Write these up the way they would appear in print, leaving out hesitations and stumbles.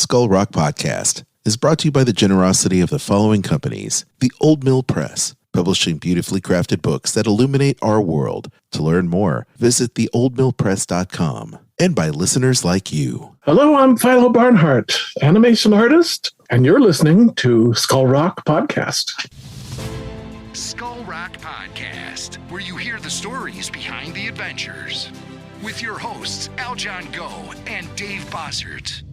Skull Rock Podcast is brought to you by the generosity of the following companies. The Old Mill Press, publishing beautifully crafted books that illuminate our world. To learn more, visit theoldmillpress.com. And by listeners like you. Hello, I'm Philo Barnhart, animation artist, and you're listening to Skull Rock Podcast. Skull Rock Podcast, where you hear the stories behind the adventures. With your hosts, Aljon Go and Dave Bossert.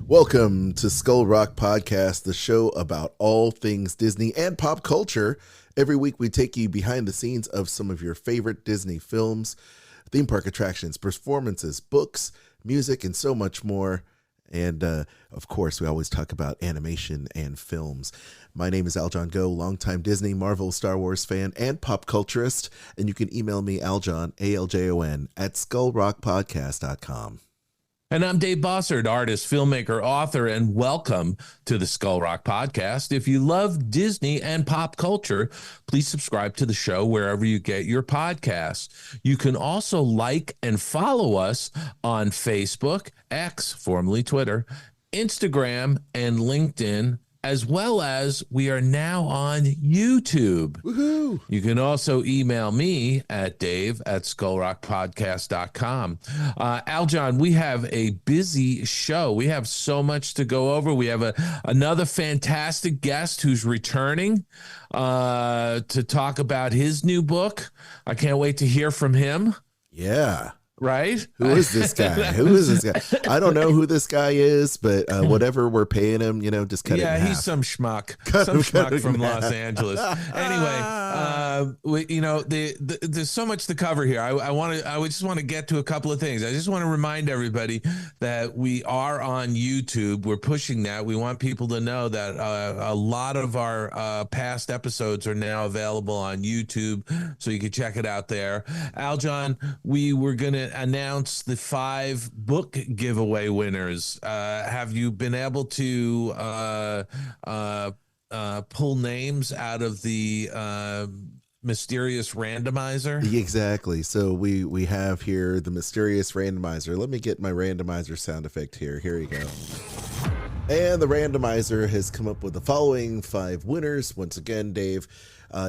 Welcome to Skull Rock Podcast, the show about all things Disney and pop culture. Every week we take you behind the scenes of some of your favorite Disney films, theme park attractions, performances, books, music, and so much more. And, of course, we always talk about animation and films. My name is Aljon Go, longtime Disney, Marvel, Star Wars fan, and pop culturist. And you can email me, Aljon, A-L-J-O-N, at skullrockpodcast.com. And I'm Dave Bossert, artist, filmmaker, author, and welcome to the Skull Rock Podcast. If you love Disney and pop culture, please subscribe to the show wherever you get your podcasts. You can also like and follow us on Facebook, X, formerly Twitter, Instagram, and LinkedIn, as well as we are now on YouTube. Woohoo! You can also email me at dave@skullrockpodcast.com. Aljon, we have a busy show. We have so much to go over. We have another fantastic guest who's returning to talk about his new book. I can't wait to hear from him. Yeah. Right? Who is this guy? Who is this guy? I don't know who this guy is, but whatever we're paying him, just cut it in half. Yeah, he's some schmuck. From Los Angeles. Anyway, there's so much to cover here. I just want to get to a couple of things. I just want to remind everybody that we are on YouTube. We're pushing that. We want people to know that a lot of our past episodes are now available on YouTube, so you can check it out there. Aljon, we were going to announce the 5 book giveaway winners. Have you been able to pull names out of the mysterious randomizer? Exactly. So we have here the mysterious randomizer. Let me get my randomizer sound effect here. Here you go. And the randomizer has come up with the following 5 winners. Once again, Dave,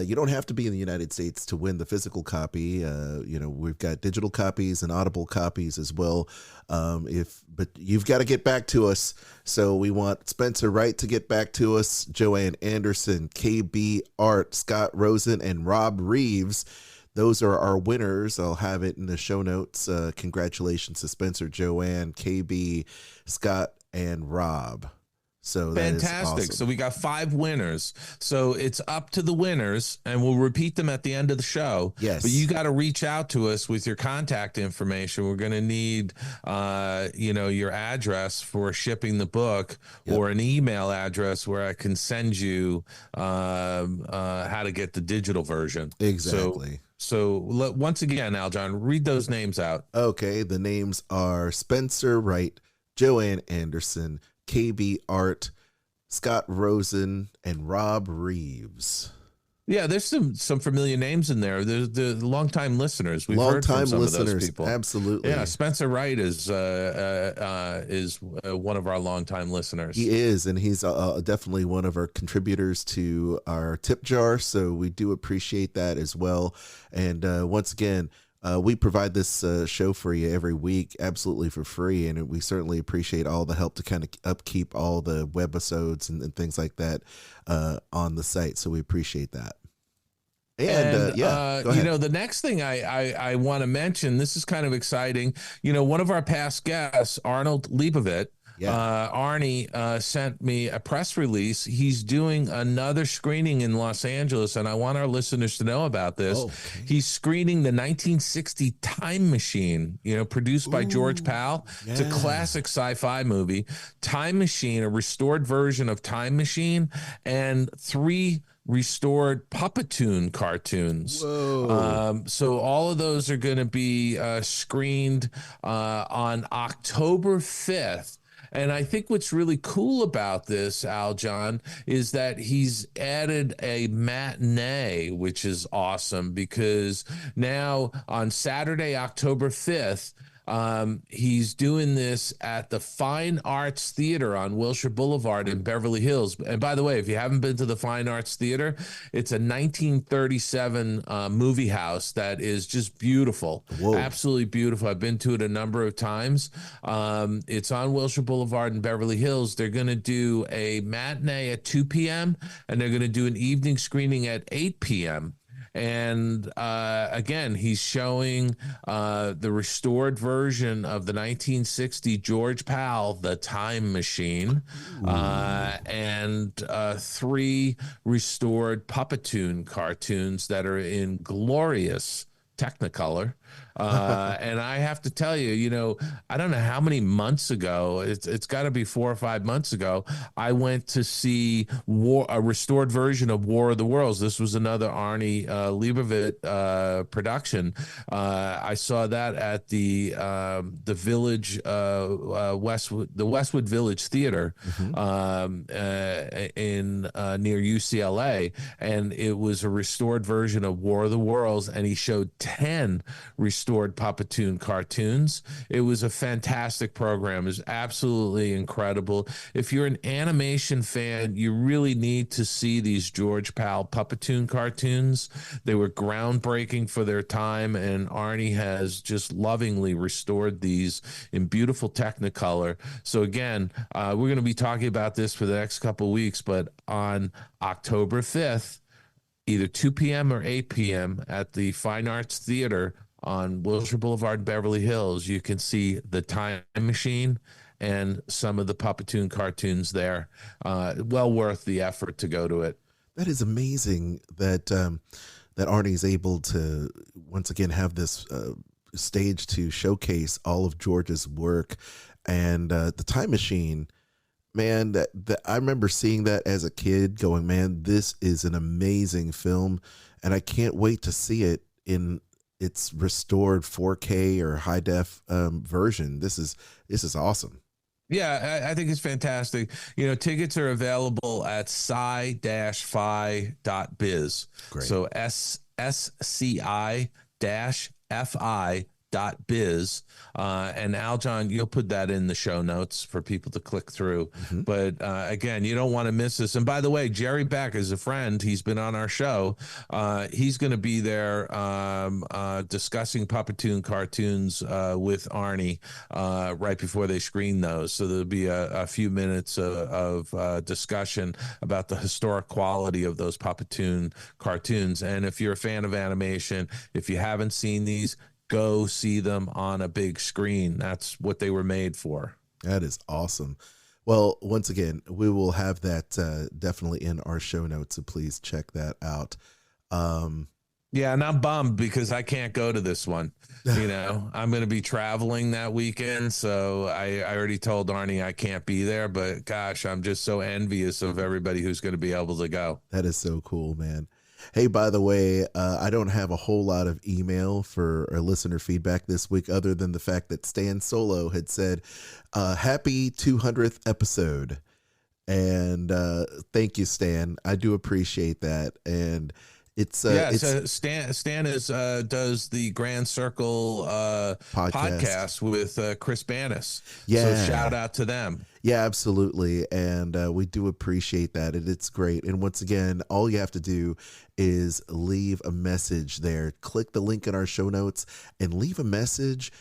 you don't have to be in the United States to win the physical copy. We've got digital copies and audible copies as well. But you've got to get back to us. So we want Spencer Wright to get back to us, Joanne Anderson, KB Art, Scott Rosen, and Rob Reeves. Those are our winners. I'll have it in the show notes. Congratulations to Spencer, Joanne, KB, Scott, and Rob. So fantastic. Awesome. So we got 5 winners. So it's up to the winners, and we'll repeat them at the end of the show. Yes. But you got to reach out to us with your contact information. We're going to need, your address for shipping the book, yep, or an email address where I can send you how to get the digital version. Exactly. So once again, Aljon, read those names out. Okay. The names are Spencer Wright, Joanne Anderson, KB Art, Scott Rosen, and Rob Reeves. Yeah, there's some familiar names in there. There's the longtime listeners. We've heard from some of those people. Absolutely. Yeah, Spencer Wright is one of our longtime listeners. He is, and he's definitely one of our contributors to our tip jar. So we do appreciate that as well. And once again, we provide this show for you every week, absolutely for free, and we certainly appreciate all the help to kind of upkeep all the webisodes and things like that on the site. So we appreciate that. And go ahead. The next thing I want to mention, this is kind of exciting. One of our past guests, Arnold Leibovit, Arnie sent me a press release. He's doing another screening in Los Angeles, and I want our listeners to know about this. Oh, okay. He's screening the 1960 Time Machine, produced by George Powell. Yeah. It's a classic sci-fi movie. Time Machine, a restored version of Time Machine, and 3 restored Puppetoon cartoons. So all of those are going to be screened on October 5th. And I think what's really cool about this, Aljon, is that he's added a matinee, which is awesome, because now on Saturday, October 5th, He's doing this at the Fine Arts Theater on Wilshire Boulevard in Beverly Hills. And by the way, if you haven't been to the Fine Arts Theater, it's a 1937 movie house that is just beautiful. Whoa. Absolutely beautiful. I've been to it a number of times. It's on Wilshire Boulevard in Beverly Hills. They're going to do a matinee at 2 p.m. and they're going to do an evening screening at 8 p.m. And again, he's showing the restored version of the 1960 George Pal, The Time Machine, and 3 restored Puppetoon cartoons that are in glorious Technicolor. And I have to tell you, you know, I don't know how many months ago, it's got to be 4 or 5 months ago, I went to see a restored version of War of the Worlds. This was another Arnie Leibovitz production. I saw that at the Village Westwood Village Theater in near UCLA, and it was a restored version of War of the Worlds, and he showed 10 restored Puppetoon cartoons. It was a fantastic program. It was absolutely incredible. If you're an animation fan, you really need to see these George Pal Puppetoon cartoons. They were groundbreaking for their time, and Arnie has just lovingly restored these in beautiful Technicolor. So again, we're going to be talking about this for the next couple of weeks, but on October 5th, either 2 p.m. or 8 p.m. at the Fine Arts Theater on Wilshire Boulevard, Beverly Hills, you can see The Time Machine and some of the Puppetoon cartoons there. Well worth the effort to go to it. That is amazing that that Arnie's able to once again have this stage to showcase all of George's work. And The Time Machine, man, that I remember seeing that as a kid going, man, this is an amazing film. And I can't wait to see it in its restored 4K or high def version. This is awesome. Yeah, I think it's fantastic. You know, tickets are available at sci-fi.biz. Great. So sci-fi.biz. And Aljon, you'll put that in the show notes for people to click through. But again, you don't want to miss this. And by the way, Jerry Beck is a friend. He's been on our show. He's going to be there discussing Puppetoon cartoons with Arnie right before they screen those. So there'll be a few minutes of discussion about the historic quality of those Puppetoon cartoons. And if you're a fan of animation, if you haven't seen these, go see them on a big screen. That's what they were made for. That is awesome. Well, once again, we will have that definitely in our show notes, so please check that out. Yeah, and I'm bummed because I can't go to this one. You know, I'm going to be traveling that weekend, so I already told Arnie I can't be there, but gosh, I'm just so envious of everybody who's going to be able to go. That is so cool, man. Hey, by the way, I don't have a whole lot of email for our listener feedback this week, other than the fact that Stan Solo had said, happy 200th episode. And thank you, Stan. I do appreciate that. And it's Stan is does the Grand Circle podcast with Chris Bannis. Yeah. So shout out to them. Yeah, absolutely. And we do appreciate that. And it's great. And once again, all you have to do is leave a message there. Click the link in our show notes and leave a message.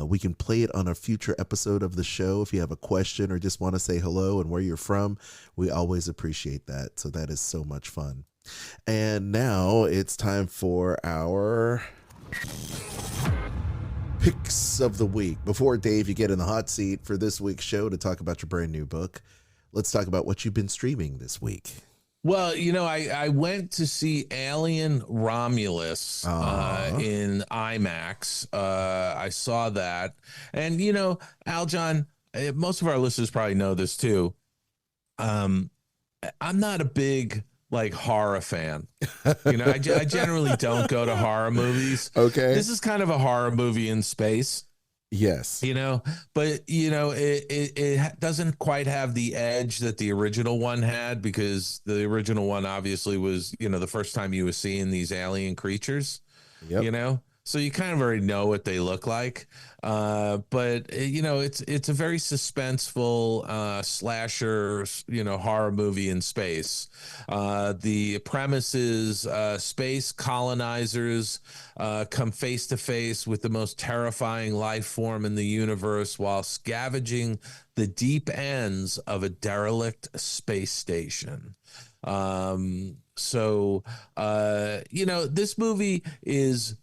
We can play it on a future episode of the show. If you have a question or just want to say hello and where you're from, we always appreciate that. So that is so much fun. And now it's time for our picks of the week. Before, Dave, you get in the hot seat for this week's show to talk about your brand new book, let's talk about what you've been streaming this week. Well, you know, I went to see Alien Romulus in IMAX. I saw that. And, you know, Aljon, most of our listeners probably know this too. I'm not a big horror fan. You know, I generally don't go to horror movies. Okay. This is kind of a horror movie in space. Yes. You know, but you know, it doesn't quite have the edge that the original one had, because the original one obviously was, you know, the first time you were seeing these alien creatures. Yep. You know, so you kind of already know what they look like. But you know, it's a very suspenseful slasher, you know, horror movie in space. The premise is space colonizers come face to face with the most terrifying life form in the universe while scavenging the deep ends of a derelict space station. You know, this movie is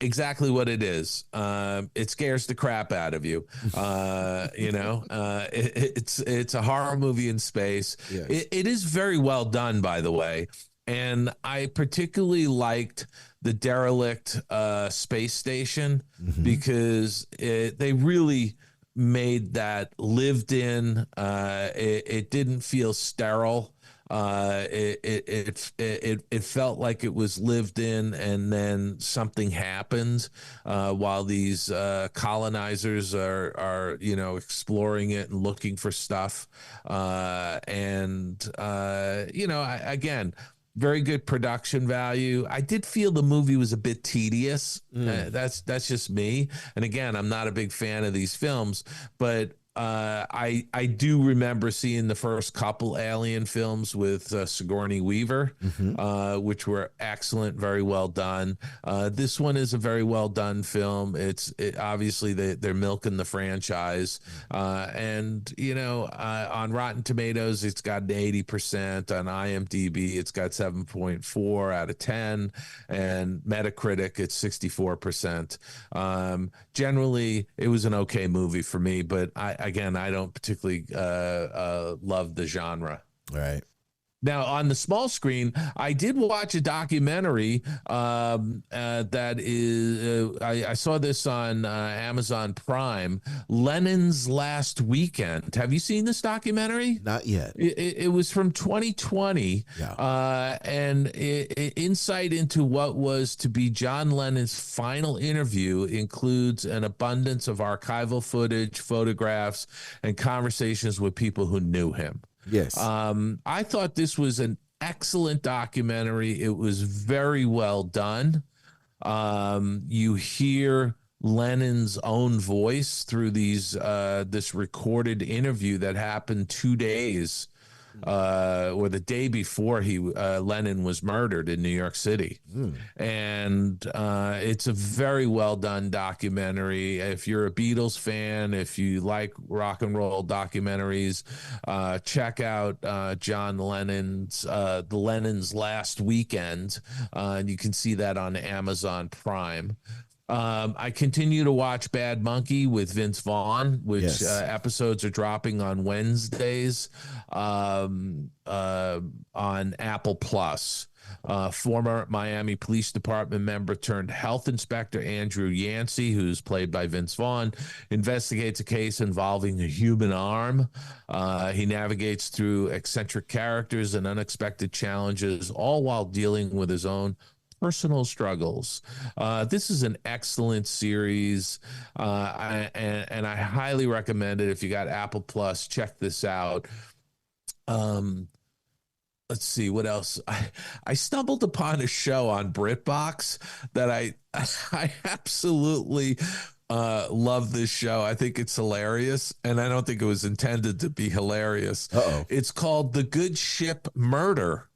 exactly what it is. It scares the crap out of you. You know, it's a horror movie in space. Yes. It is very well done, by the way. And I particularly liked the derelict space station because they really made that lived in. It didn't feel sterile. It felt like it was lived in, and then something happened while these colonizers are you know, exploring it and looking for stuff. You know, again, very good production value. I did feel the movie was a bit tedious. That's just me. And again, I'm not a big fan of these films, but I do remember seeing the first couple Alien films with Sigourney Weaver, which were excellent, very well done. This one is a very well done film. Obviously they're milking the franchise, and you know, on Rotten Tomatoes it's got an 80%. On IMDb it's got 7.4 out of 10, and Metacritic it's 64%. Generally, it was an okay movie for me, but I don't particularly love the genre. All right. Now, on the small screen, I did watch a documentary that is, I saw this on Amazon Prime, Lenin's Last Weekend. Have you seen this documentary? Not yet. It was from 2020, and insight into what was to be John Lennon's final interview includes an abundance of archival footage, photographs, and conversations with people who knew him. Yes. I thought this was an excellent documentary. It was very well done. You hear Lennon's own voice through this recorded interview that happened 2 days or the day before Lennon was murdered in New York City. And it's a very well done documentary. If you're a Beatles fan, if you like rock and roll documentaries, check out John Lennon's The Lennon's Last Weekend. And you can see that on Amazon Prime. I continue to watch Bad Monkey with Vince Vaughn, which episodes are dropping on Wednesdays on Apple Plus. Former Miami Police Department member turned health inspector Andrew Yancey, who's played by Vince Vaughn, investigates a case involving a human arm. He navigates through eccentric characters and unexpected challenges, all while dealing with his own personal struggles. This is an excellent series, and I highly recommend it. If you got Apple Plus, check this out. Let's see what else. I stumbled upon a show on BritBox that I absolutely love this show. I think it's hilarious, and I don't think it was intended to be hilarious. It's called The Good Ship Murder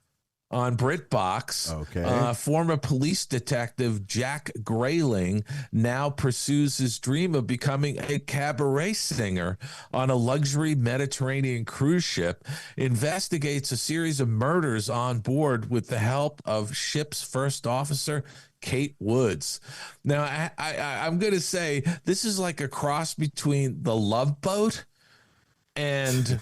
on BritBox. Okay. Former police detective Jack Grayling now pursues his dream of becoming a cabaret singer on a luxury Mediterranean cruise ship, investigates a series of murders on board with the help of ship's first officer, Kate Woods. Now, I'm going to say this is like a cross between The Love Boat and,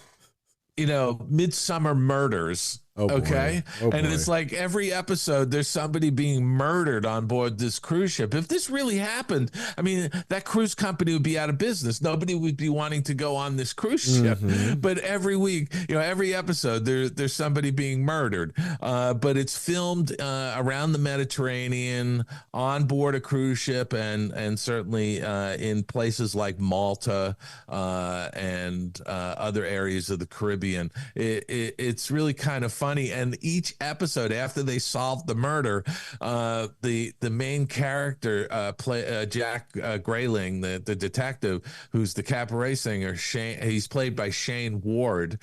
you know, Midsummer Murders. Okay. And it's like every episode there's somebody being murdered on board this cruise ship. If this really happened, I mean, that cruise company would be out of business. Nobody would be wanting to go on this cruise ship. But every week, you know, every episode there's somebody being murdered. But it's filmed around the Mediterranean, on board a cruise ship, and certainly in places like Malta and other areas of the Caribbean. It's really kind of funny. And each episode after they solved the murder, the main character, Jack Grayling, the detective, who's the cabaret singer, he's played by Shane Ward.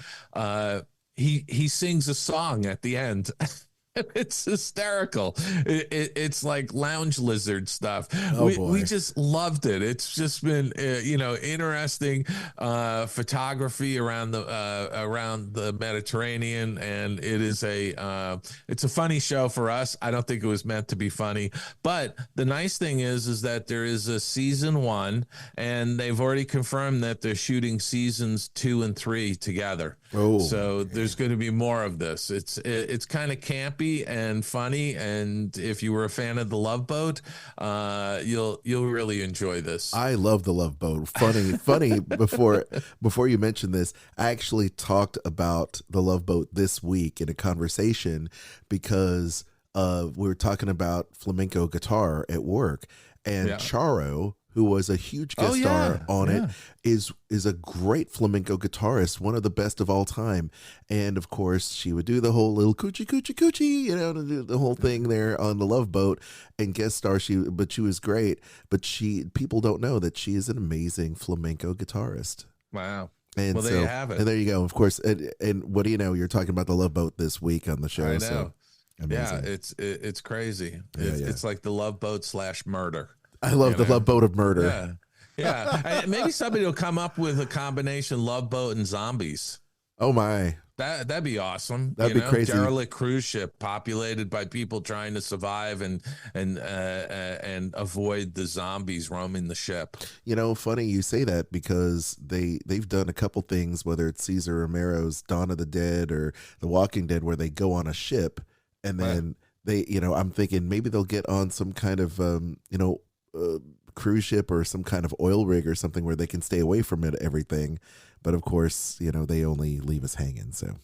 He sings a song at the end. It's hysterical. It's like Lounge Lizard stuff. We just loved it. It's just been interesting photography around the Mediterranean, and it's a funny show for us. I don't think it was meant to be funny, but the nice thing is that there is a season 1, and they've already confirmed that they're shooting seasons 2 and 3 together. So there's going to be more of this. It's kind of campy and funny, and if you were a fan of The Love Boat, you'll really enjoy this. I love The Love Boat. Funny. Before you mention this, I actually talked about The Love Boat this week in a conversation because we were talking about flamenco guitar at work, and Charo, who was a huge guest star on it, is a great flamenco guitarist, one of the best of all time. And of course, she would do the whole little coochie, coochie, coochie, to do the whole thing there on The Love Boat and guest star. She was great, but people don't know that she is an amazing flamenco guitarist. Wow. And well, so, there you have it. And there you go. Of course. And what do you know? You're talking about The Love Boat this week on the show. I know. So amazing. Yeah, it's crazy. It's like The Love Boat / murder. I love The Love Boat of murder. Yeah. Maybe somebody will come up with a combination Love Boat and zombies. Oh my. That'd be awesome. That'd be crazy. Derelict cruise ship populated by people trying to survive and avoid the zombies roaming the ship. Funny you say that, because they've done a couple things, whether it's Cesar Romero's Dawn of the Dead or The Walking Dead, where they go on a ship and then I'm thinking maybe they'll get on some kind of cruise ship or some kind of oil rig or something where they can stay away from everything. But of course, they only leave us hanging. So,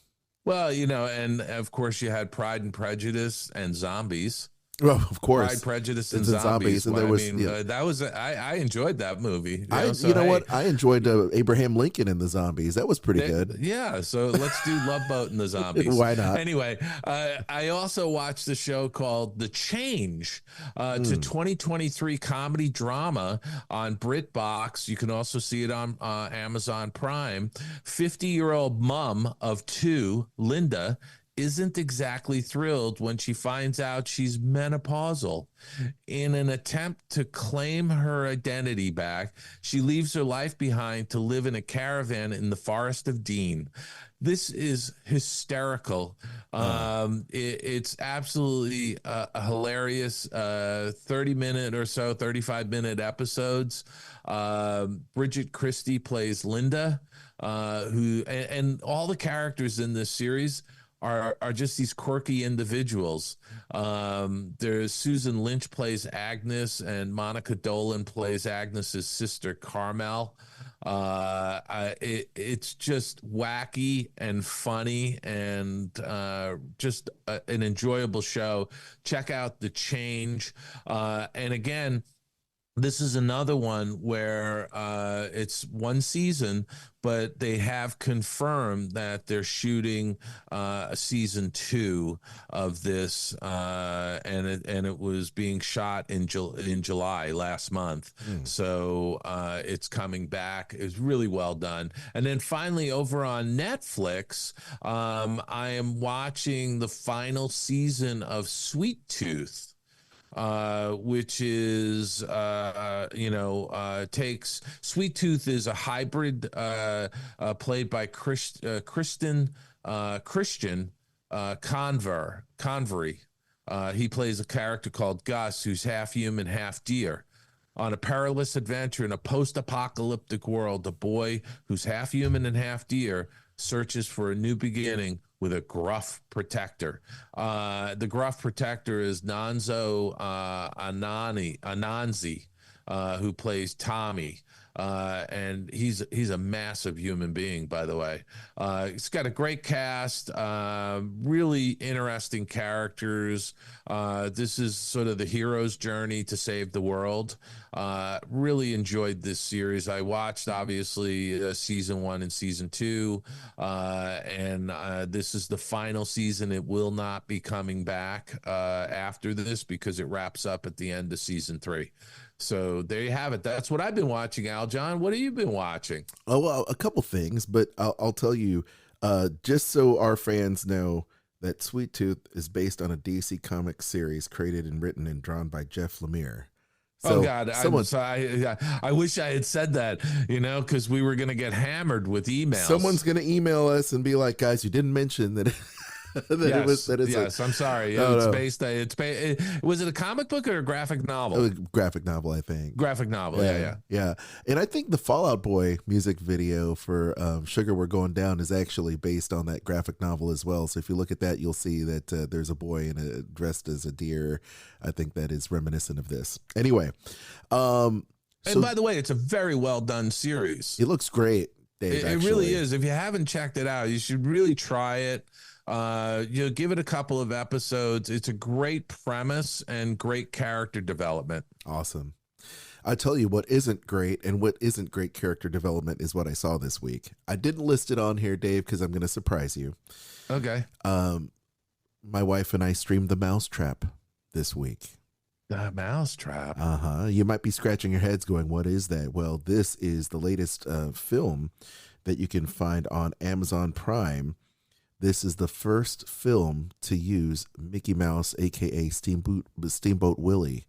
well, and of course you had Pride and Prejudice and zombies. Well, of course, Pride, Prejudice, and Zombies. And there was, that was I enjoyed that movie. What? I enjoyed Abraham Lincoln and the Zombies. That was pretty good. Yeah, so let's do Love Boat and the Zombies. Why not? Anyway, I also watched a show called The Change. It's a 2023 comedy drama on BritBox. You can also see it on Amazon Prime. 50-year-old mom of 2, Linda, isn't exactly thrilled when she finds out she's menopausal. In an attempt to claim her identity back, she leaves her life behind to live in a caravan in the Forest of Dean. This is hysterical. It's absolutely hilarious. 30-minute or so, 35-minute episodes. Bridget Christie plays Linda, who and all the characters in this series are just these quirky individuals. There's Susan Lynch plays Agnes, and Monica Dolan plays Agnes's sister Carmel. It's just wacky and funny and just an enjoyable show. Check out The Change. And again, this is another one where it's one season, but they have confirmed that they're shooting a season 2 of this, and it was being shot in July last month. So it's coming back. It's really well done. And then finally, over on Netflix, I am watching the final season of Sweet Tooth. Which is, takes Sweet Tooth is a hybrid played by Christian Convery. He plays a character called Gus, who's half human, half deer. On a perilous adventure in a post-apocalyptic world, a boy who's half human and half deer searches for a new beginning with a gruff protector. The gruff protector is Nanzo Ananzi. who plays Tommy. And he's a massive human being, by the way. It's got a great cast, really interesting characters. This is sort of the hero's journey to save the world. Really enjoyed this series. I watched, obviously, season 1 and season 2, and this is the final season. It will not be coming back after this because it wraps up at the end of season 3. So there you have it. That's what I've been watching, Al. John, what have you been watching? Oh, well, a couple things, but I'll tell you, just so our fans know, that Sweet Tooth is based on a DC Comics series created and written and drawn by Jeff Lemire. So oh God, I wish I had said that, because we were going to get hammered with emails. Someone's going to email us and be like, guys, you didn't mention that. Yes, I'm sorry. Was it a comic book or a graphic novel? A graphic novel, I think. Graphic novel, yeah. And I think the Fall Out Boy music video for Sugar We're Going Down is actually based on that graphic novel as well. So if you look at that, you'll see that there's a boy dressed as a deer. I think that is reminiscent of this. Anyway. And by the way, it's a very well done series. It looks great, Dave. It really is. If you haven't checked it out, you should really try it. Give it a couple of episodes. It's a great premise and great character development. Awesome. I tell you what isn't great, and what isn't great character development is what I saw this week. I didn't list it on here, Dave, because I'm going to surprise you. Okay. My wife and I streamed The Mousetrap this week. The Mousetrap. You might be scratching your heads going, what is that? Well, this is the latest film that you can find on Amazon Prime. This is the first film to use Mickey Mouse, a.k.a. Steamboat Willie,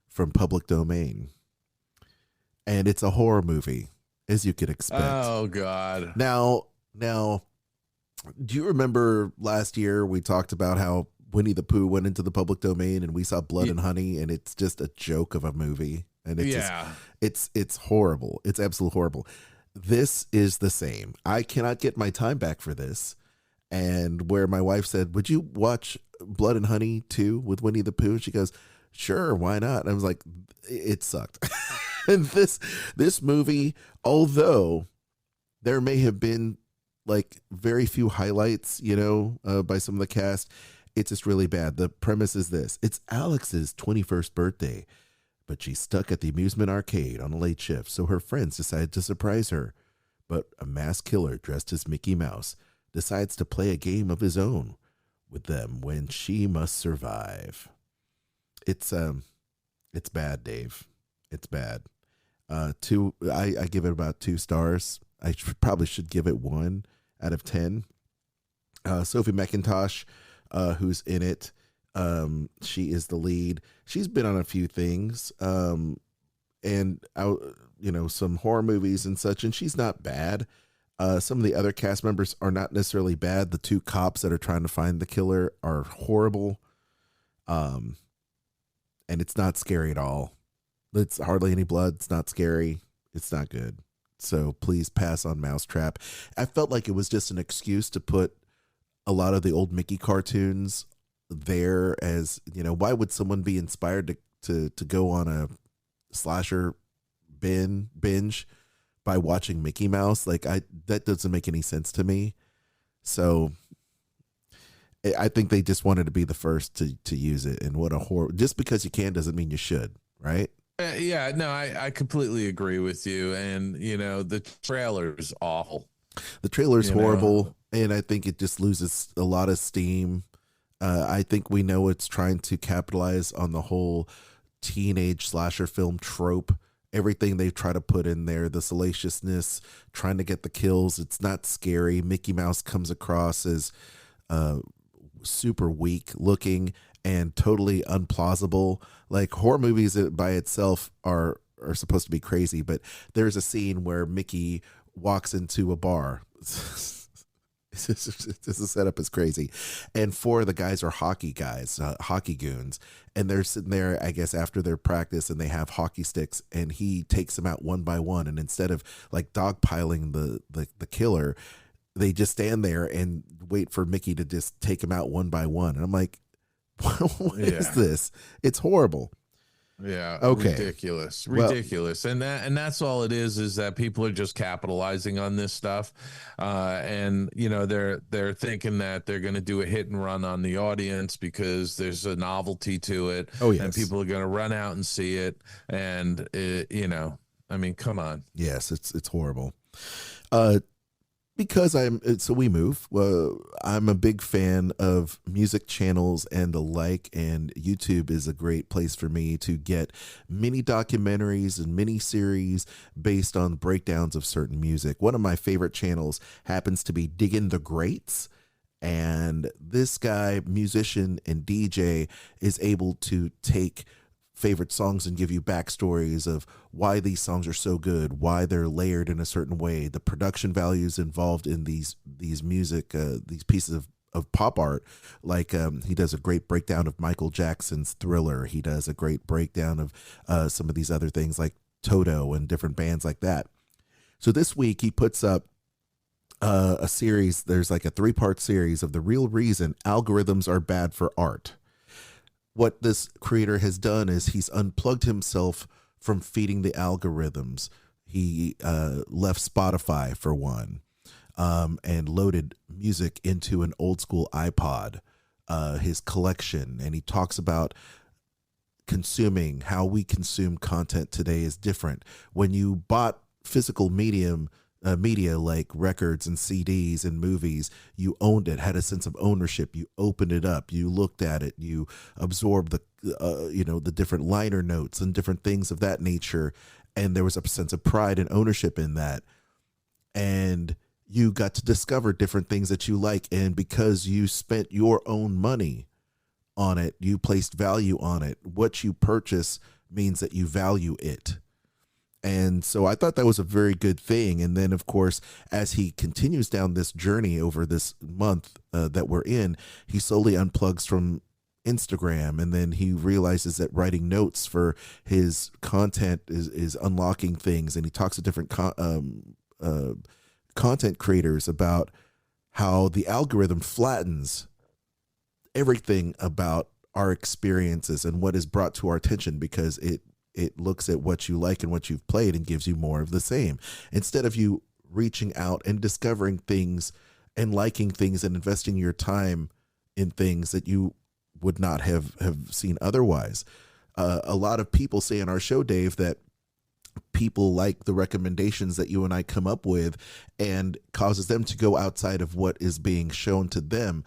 from public domain. And it's a horror movie, as you could expect. Oh, God. Now, do you remember last year we talked about how Winnie the Pooh went into the public domain and we saw Blood and Honey, and it's just a joke of a movie? And it's horrible. It's absolutely horrible. This is the same. I cannot get my time back for this. And where my wife said, would you watch Blood and Honey 2 with Winnie the Pooh? She goes, sure, why not? And I was like, it sucked. And this movie, although there may have been like very few highlights, by some of the cast, it's just really bad. The premise is this. It's Alex's 21st birthday, but she's stuck at the amusement arcade on a late shift, so her friends decide to surprise her. But a masked killer dressed as Mickey Mouse decides to play a game of his own with them when she must survive. It's bad, Dave. It's bad. I give it about 2 stars. I probably should give it 1 out of 10. Sophie McIntosh, who's in it, she is the lead. She's been on a few things, and some horror movies and such, and she's not bad. Some of the other cast members are not necessarily bad. The 2 cops that are trying to find the killer are horrible. And it's not scary at all. It's hardly any blood. It's not scary. It's not good. So please pass on Mousetrap. I felt like it was just an excuse to put a lot of the old Mickey cartoons there as, why would someone be inspired to go on a slasher binge by watching Mickey Mouse? That doesn't make any sense to me. So I think they just wanted to be the first to use it. And what a horror! Just because you can doesn't mean you should, right? Yeah, no, I completely agree with you. And the trailer is awful. The trailer is horrible, and I think it just loses a lot of steam. I think we know it's trying to capitalize on the whole teenage slasher film trope. Everything they try to put in there, the salaciousness, trying to get the kills. It's not scary. Mickey Mouse comes across as super weak looking and totally unplausible. Like, horror movies by itself are supposed to be crazy, but there's a scene where Mickey walks into a bar. This setup is crazy, and 4 of the guys are hockey guys, hockey goons, and they're sitting there, I guess, after their practice, and they have hockey sticks, and he takes them out one by one, and instead of like dogpiling the killer, they just stand there and wait for Mickey to just take them out one by one. And I'm like, what is this? It's horrible. Yeah. Okay. Ridiculous. Well, Ridiculous. And that's all it is that people are just capitalizing on this stuff. And you know, they're thinking that they're going to do a hit and run on the audience because there's a novelty to it. oh yes. And people are going to run out and see it. And you know, I mean, come on. Yes, it's horrible. Because we move. I'm a big fan of music channels and the like, and YouTube is a great place for me to get mini documentaries and mini series based on breakdowns of certain music. One of my favorite channels happens to be Digging the Greats. And this guy, musician and DJ, is able to take favorite songs and give you backstories of why these songs are so good, why they're layered in a certain way, the production values involved in these music, these pieces of pop art. Like he does a great breakdown of Michael Jackson's Thriller. He does a great breakdown of some of these other things like Toto and different bands like that. So this week he puts up a series. There's like a 3-part series of the real reason algorithms are bad for art. What this creator has done is he's unplugged himself from feeding the algorithms. He left Spotify for one, and loaded music into an old school iPod, his collection. And he talks about consuming, how we consume content today is different. When you bought physical media like records and CDs and movies, you owned it, had a sense of ownership. You opened it up, you looked at it, you absorbed the different liner notes and different things of that nature. And there was a sense of pride and ownership in that. And you got to discover different things that you like. And because you spent your own money on it, you placed value on it. What you purchase means that you value it. And so I thought that was a very good thing. And then, of course, as he continues down this journey over this month that we're in, he slowly unplugs from Instagram. And then he realizes that writing notes for his content is unlocking things. And he talks to different content creators about how the algorithm flattens everything about our experiences and what is brought to our attention, because it looks at what you like and what you've played and gives you more of the same, instead of you reaching out and discovering things and liking things and investing your time in things that you would not have seen otherwise. A lot of people say in our show, Dave, that people like the recommendations that you and I come up with, and causes them to go outside of what is being shown to them.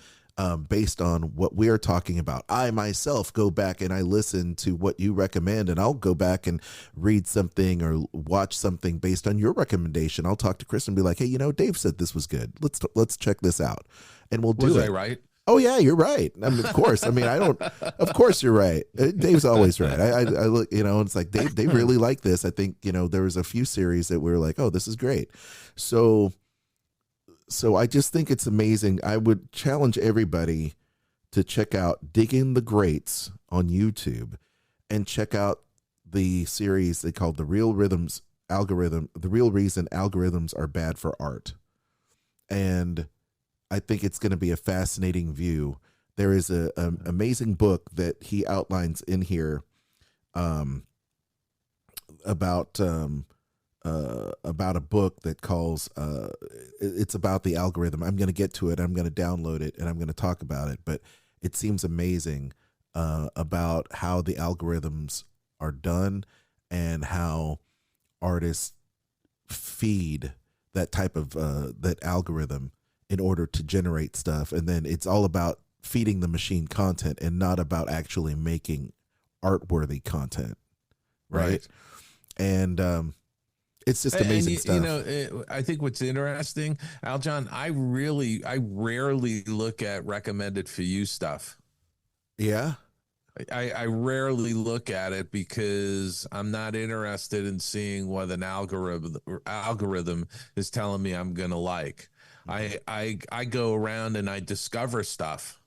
Based on what we're talking about. I myself go back and I listen to what you recommend, and I'll go back and read something or watch something based on your recommendation. I'll talk to Chris and be like, hey, Dave said this was good. Let's check this out. And we'll do it. Was I right? Oh yeah, you're right. I mean, of course. I mean, of course you're right. Dave's always right. I look, it's like they really like this. I think, there was a few series that we were like, oh, this is great. So I just think it's amazing. I would challenge everybody to check out Digging the Greats on YouTube, and check out the series they called The Real Reason Algorithms Are Bad for Art. And I think it's going to be a fascinating view. There is an amazing book that he outlines in here about a book that calls it's about the algorithm. I'm going to get to it. I'm going to download it and I'm going to talk about it, but it seems amazing about how the algorithms are done and how artists feed that type of that algorithm in order to generate stuff. And then it's all about feeding the machine content and not about actually making art-worthy content. Right. And it's just amazing stuff. I think what's interesting, Aljon, I rarely look at recommended for you stuff. Yeah. I rarely look at it because I'm not interested in seeing what an algorithm is telling me I'm going to like. I go around and I discover stuff.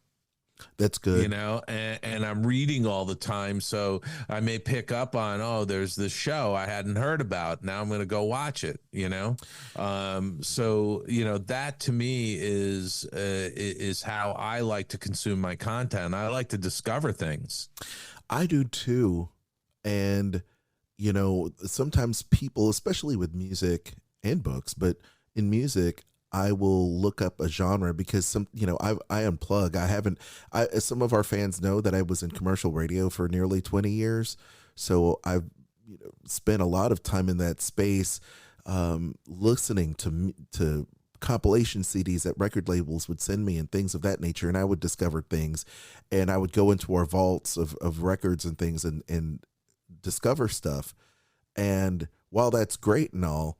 That's good. And I'm reading all the time. So I may pick up on, there's this show I hadn't heard about. Now I'm going to go watch it, So, that to me is how I like to consume my content. I like to discover things. I do too. And, you know, sometimes people, especially with music and books, but in music, I will look up a genre because I unplug. Some of our fans know that I was in commercial radio for nearly 20 years. So I've spent a lot of time in that space, listening to compilation CDs that record labels would send me and things of that nature. And I would discover things, and I would go into our vaults of records and things and discover stuff. And while that's great and all,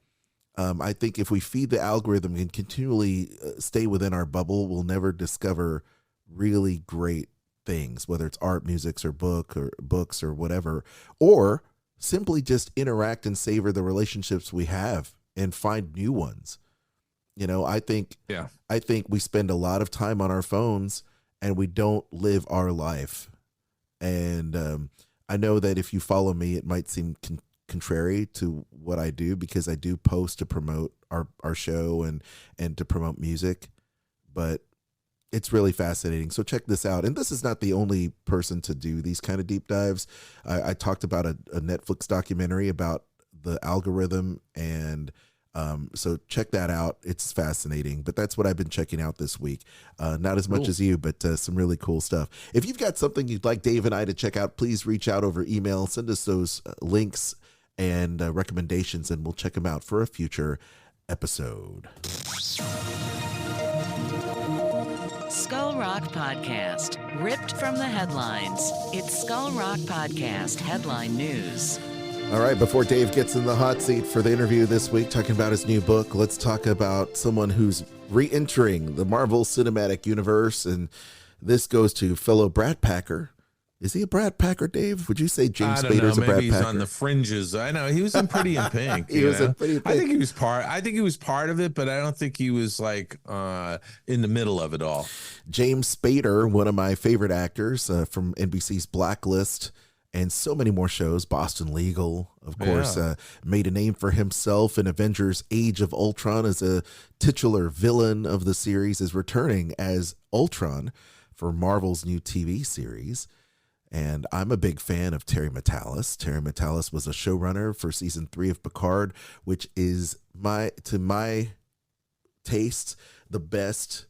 I think if we feed the algorithm and continually stay within our bubble, we'll never discover really great things, whether it's art, music, or books or whatever, or simply just interact and savor the relationships we have and find new ones. You know, I think we spend a lot of time on our phones and we don't live our life. And I know that if you follow me, it might seem contrary to what I do, because I do post to promote our show and to promote music, but it's really fascinating. So check this out. And this is not the only person to do these kind of deep dives. I talked about a Netflix documentary about the algorithm, and so check that out. It's fascinating, but that's what I've been checking out this week. Not as much as you, but some really cool stuff. If you've got something you'd like Dave and I to check out, please reach out over email, send us those links and recommendations, and we'll check them out for a future episode. Skull Rock Podcast, ripped from the headlines. It's Skull Rock Podcast headline news. All right, before Dave gets in the hot seat for the interview this week, talking about his new book, let's talk about someone who's re-entering the Marvel Cinematic Universe, and this goes to fellow Brat Packer. Is he a Brat Packer, Dave? Would you say James Spader's a Brat Packer? Maybe he's on the fringes. I know he was in Pretty in Pink. He was in Pretty in Pink. I think he was part of it, but I don't think he was like in the middle of it all. James Spader, one of my favorite actors from NBC's Blacklist and so many more shows, Boston Legal, of course, made a name for himself in Avengers Age of Ultron as a titular villain of the series, is returning as Ultron for Marvel's new TV series. And I'm a big fan of Terry Matalas. Terry Matalas was a showrunner for season 3 of Picard, which is, to my taste, the best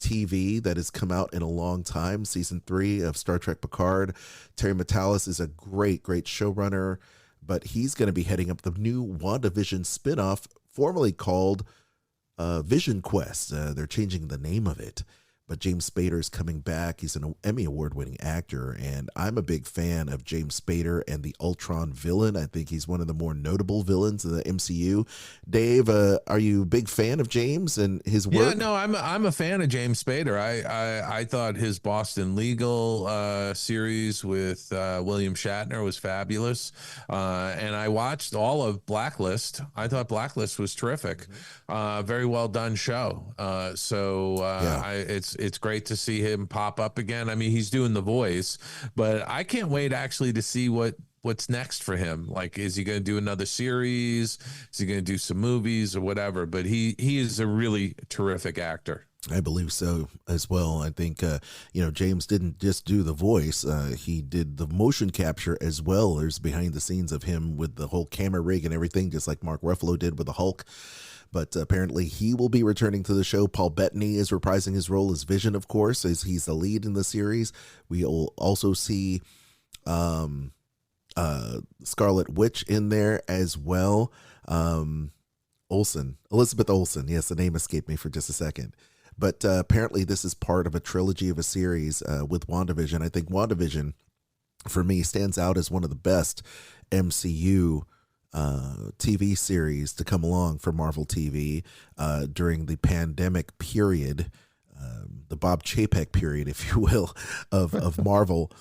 TV that has come out in a long time. Season 3 of Star Trek Picard. Terry Matalas is a great showrunner, but he's going to be heading up the new WandaVision spinoff, formerly called Vision Quest. They're changing the name of it. But James Spader is coming back. He's an Emmy Award-winning actor, and I'm a big fan of James Spader and the Ultron villain. I think he's one of the more notable villains in the MCU. Dave, are you a big fan of James and his work? Yeah, no, I'm a fan of James Spader. I thought his Boston Legal series with William Shatner was fabulous, and I watched all of Blacklist. I thought Blacklist was terrific. Very well done show. It's great to see him pop up again. I mean, he's doing the voice, but I can't wait actually to see what's next for him. Like, is he going to do another series? Is he going to do some movies or whatever? But he is a really terrific actor. I believe so as well. I think, James didn't just do the voice. He did the motion capture as well. There's behind the scenes of him with the whole camera rig and everything, just like Mark Ruffalo did with the Hulk. But apparently he will be returning to the show. Paul Bettany is reprising his role as Vision, of course, as he's the lead in the series. We'll also see Scarlet Witch in there as well. Elizabeth Olsen. Yes, the name escaped me for just a second. But apparently this is part of a trilogy of a series with WandaVision. I think WandaVision, for me, stands out as one of the best MCU TV series to come along for Marvel TV during the pandemic period, the Bob Chapek period, if you will, of Marvel.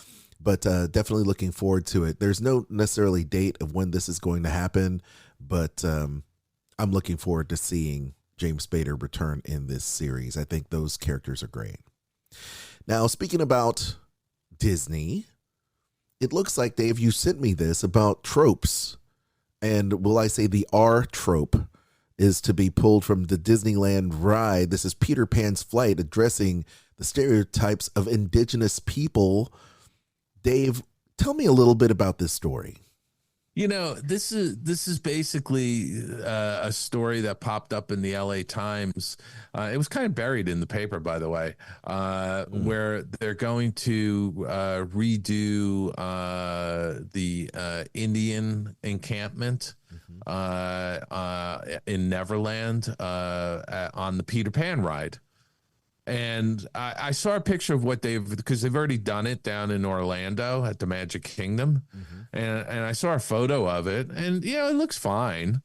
But definitely looking forward to it. There's no necessarily date of when this is going to happen, but I'm looking forward to seeing James Spader return in this series. I think those characters are great. Now, speaking about Disney, it looks like, Dave, you sent me this about tropes. And will I say the R trope is to be pulled from the Disneyland ride. This is Peter Pan's Flight, addressing the stereotypes of indigenous people. Dave, tell me a little bit about this story. This is basically a story that popped up in the LA Times. It was kind of buried in the paper, by the way, where they're going to redo the Indian encampment in Neverland on the Peter Pan ride. And I saw a picture of what because they've already done it down in Orlando at the Magic Kingdom. And I saw a photo of it, and it looks fine.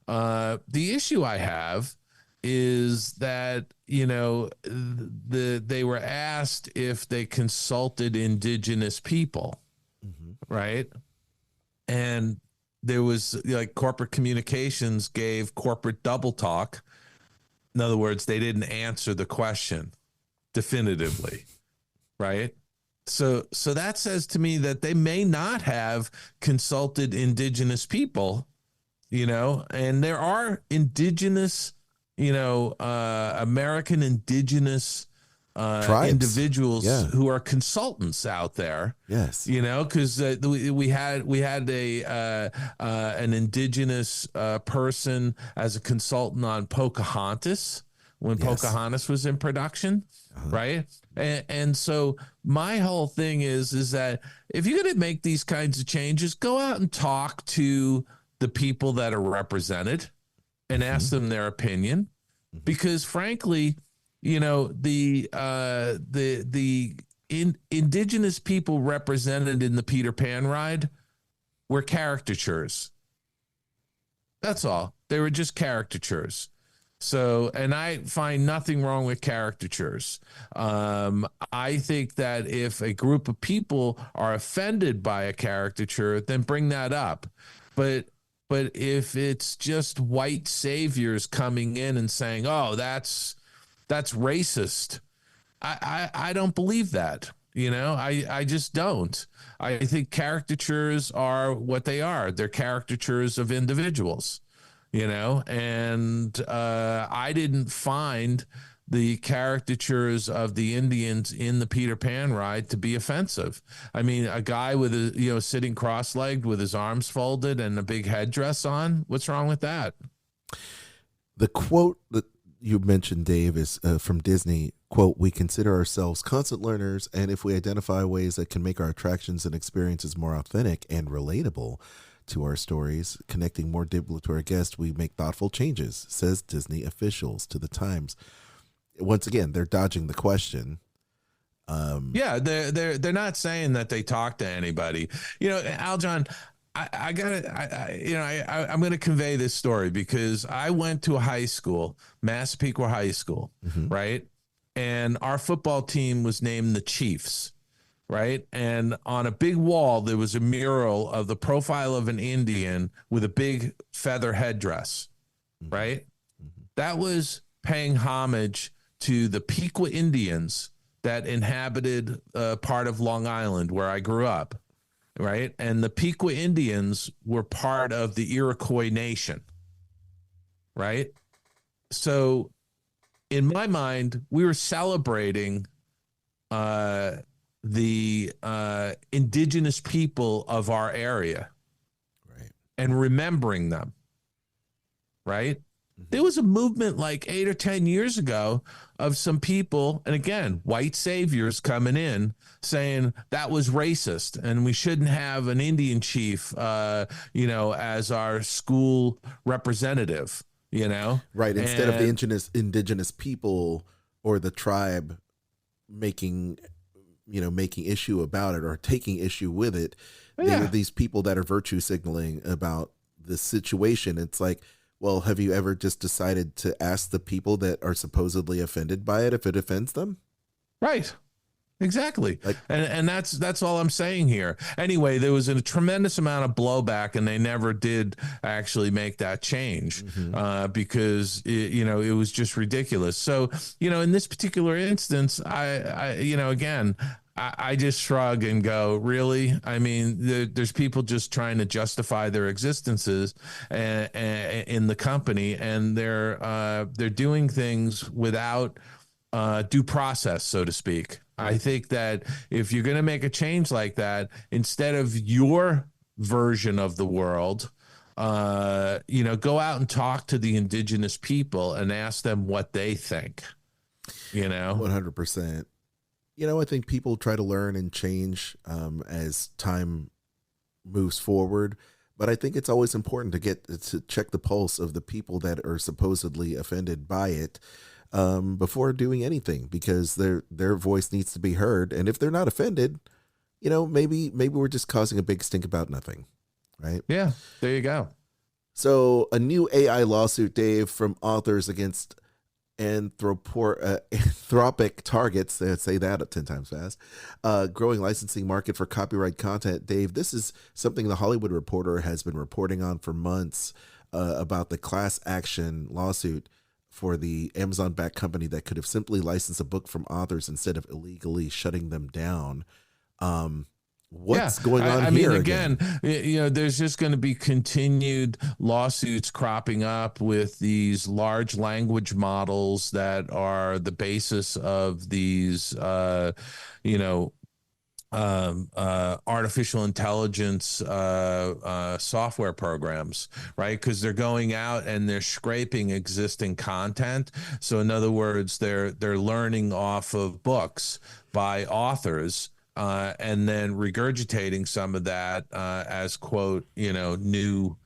The issue I have is that, they were asked if they consulted indigenous people, right? And there was like corporate communications gave corporate double talk. In other words, they didn't answer the question definitively, right? So that says to me that they may not have consulted indigenous people, and there are indigenous, American indigenous individuals who are consultants out there. Yes. Because we had an indigenous person as a consultant on Pocahontas when Pocahontas was in production, right? And so my whole thing is that if you're going to make these kinds of changes, go out and talk to the people that are represented and ask them their opinion, because frankly, the indigenous people represented in the Peter Pan ride were caricatures. That's all. They were just caricatures. So, and I find nothing wrong with caricatures. I think that if a group of people are offended by a caricature, then bring that up. But if it's just white saviors coming in and saying, "Oh, that's racist," I don't believe that. I just don't. I think caricatures are what they are. They're caricatures of individuals. And I didn't find the caricatures of the Indians in the Peter Pan ride to be offensive. I mean, a guy with sitting cross-legged with his arms folded and a big headdress on, what's wrong with that? The quote that you mentioned, Dave, is from Disney, quote, "We consider ourselves constant learners, and if we identify ways that can make our attractions and experiences more authentic and relatable to our stories, connecting more deeply to our guests, we make thoughtful changes," says Disney officials to the Times. Once again, they're dodging the question. They're not saying that they talk to anybody. Aljon, I'm going to convey this story because I went to a high school, Massapequa High School, right? And our football team was named the Chiefs. Right. And on a big wall, there was a mural of the profile of an Indian with a big feather headdress. Right. That was paying homage to the Pequot Indians that inhabited part of Long Island where I grew up. Right. And the Pequot Indians were part of the Iroquois Nation. Right. So in my mind, we were celebrating the indigenous people of our area, right, and remembering them, right? There was a movement like 8 or 10 years ago of some people, and again, white saviors coming in saying that was racist and we shouldn't have an Indian chief, as our school representative, right? Instead of the indigenous people or the tribe making issue about it or taking issue with it. There are these people that are virtue signaling about the situation. It's like, well, have you ever just decided to ask the people that are supposedly offended by it if it offends them? Right. Exactly. And that's all I'm saying here. Anyway, there was a tremendous amount of blowback and they never did actually make that change because it was just ridiculous. So, in this particular instance, I just shrug and go, really? I mean, there's people just trying to justify their existences in the company, and they're doing things without due process, so to speak. I think that if you're going to make a change like that, instead of your version of the world, go out and talk to the indigenous people and ask them what they think, 100%. I think people try to learn and change as time moves forward, but I think it's always important to check the pulse of the people that are supposedly offended by it before doing anything, because their voice needs to be heard. And if they're not offended, maybe we're just causing a big stink about nothing, right? Yeah, there you go. So a new AI lawsuit, Dave, from authors against anthropic targets, they say that 10 times fast, growing licensing market for copyright content. Dave, this is something the Hollywood Reporter has been reporting on for months, about the class action lawsuit for the Amazon-backed company that could have simply licensed a book from authors instead of illegally shutting them down. What's going on here? I mean, again, there's just going to be continued lawsuits cropping up with these large language models that are the basis of these, artificial intelligence software programs, right? Because they're going out and they're scraping existing content. So in other words, they're learning off of books by authors, and then regurgitating some of that as, quote, new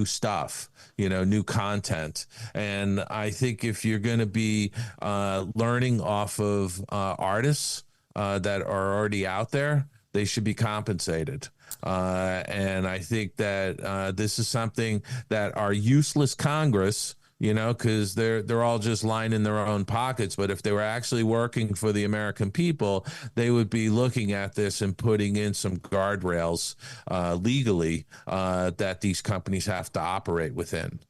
stuff, new content. And I think if you're going to be learning off of artists that are already out there, they should be compensated. And I think that this is something that our useless Congress, because they're all just lining their own pockets. But if they were actually working for the American people, they would be looking at this and putting in some guardrails legally that these companies have to operate within.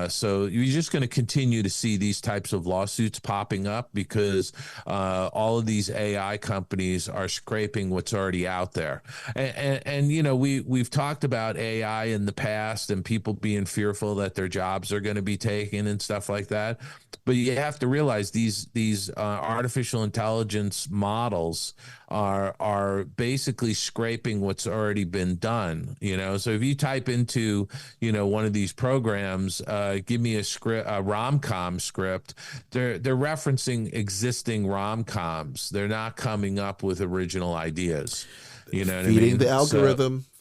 So you're just going to continue to see these types of lawsuits popping up because all of these AI companies are scraping what's already out there. And we've talked about AI in the past and people being fearful that their jobs are going to be taken and stuff like that. But you have to realize these artificial intelligence models are basically scraping what's already been done. So if you type into one of these programs, give me a rom-com script, they're referencing existing rom-coms. They're not coming up with original ideas. You know what I mean?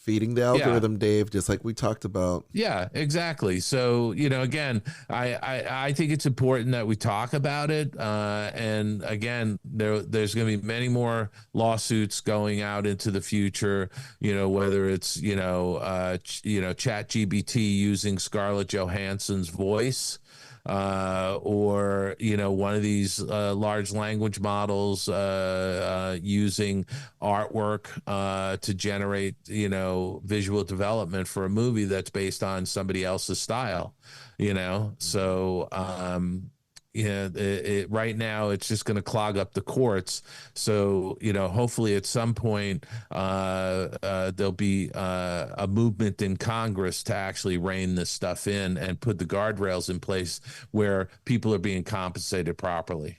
Feeding the algorithm, Dave, just like we talked about. Yeah, exactly. So, again, I think it's important that we talk about it. And again, there's going to be many more lawsuits going out into the future, whether it's, ChatGPT using Scarlett Johansson's voice, or one of these large language models using artwork to generate visual development for a movie that's based on somebody else's style. So right now it's just going to clog up the courts. So hopefully at some point there'll be a movement in Congress to actually rein this stuff in and put the guardrails in place where people are being compensated properly.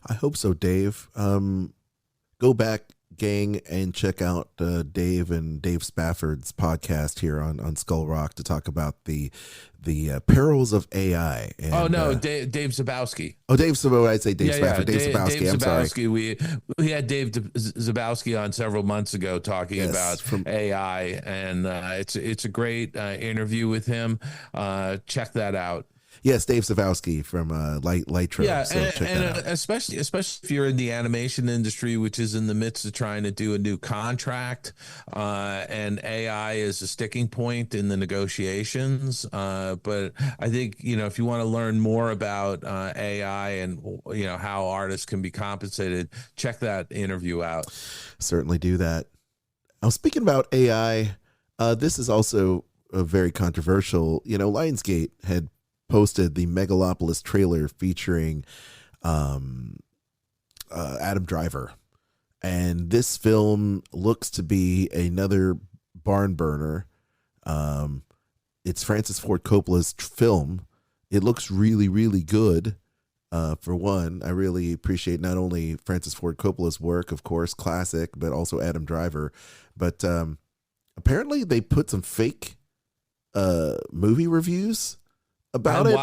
I hope so, Dave. Go back, gang, and check out Dave and Dave Spafford's podcast here on Skull Rock to talk about the perils of AI. And, Dave Zabowski. Oh, Dave Zabowski. I'd say Dave Spafford. Dave Zabowski. Dave I'm Zabowski. Sorry. We had Dave Zabowski on several months ago talking about AI, and it's a great interview with him. Check that out. Yes, Dave Zabowski from Lightro. Yeah, so especially if you're in the animation industry, which is in the midst of trying to do a new contract, and AI is a sticking point in the negotiations. But I think if you want to learn more about AI and how artists can be compensated, check that interview out. Certainly do that. Now, speaking about AI, this is also very controversial. Lionsgate had posted the Megalopolis trailer featuring Adam Driver. And this film looks to be another barn burner. It's Francis Ford Coppola's film. It looks really, really good. For one, I really appreciate not only Francis Ford Coppola's work, of course, classic, but also Adam Driver. But apparently they put some fake movie reviews about it.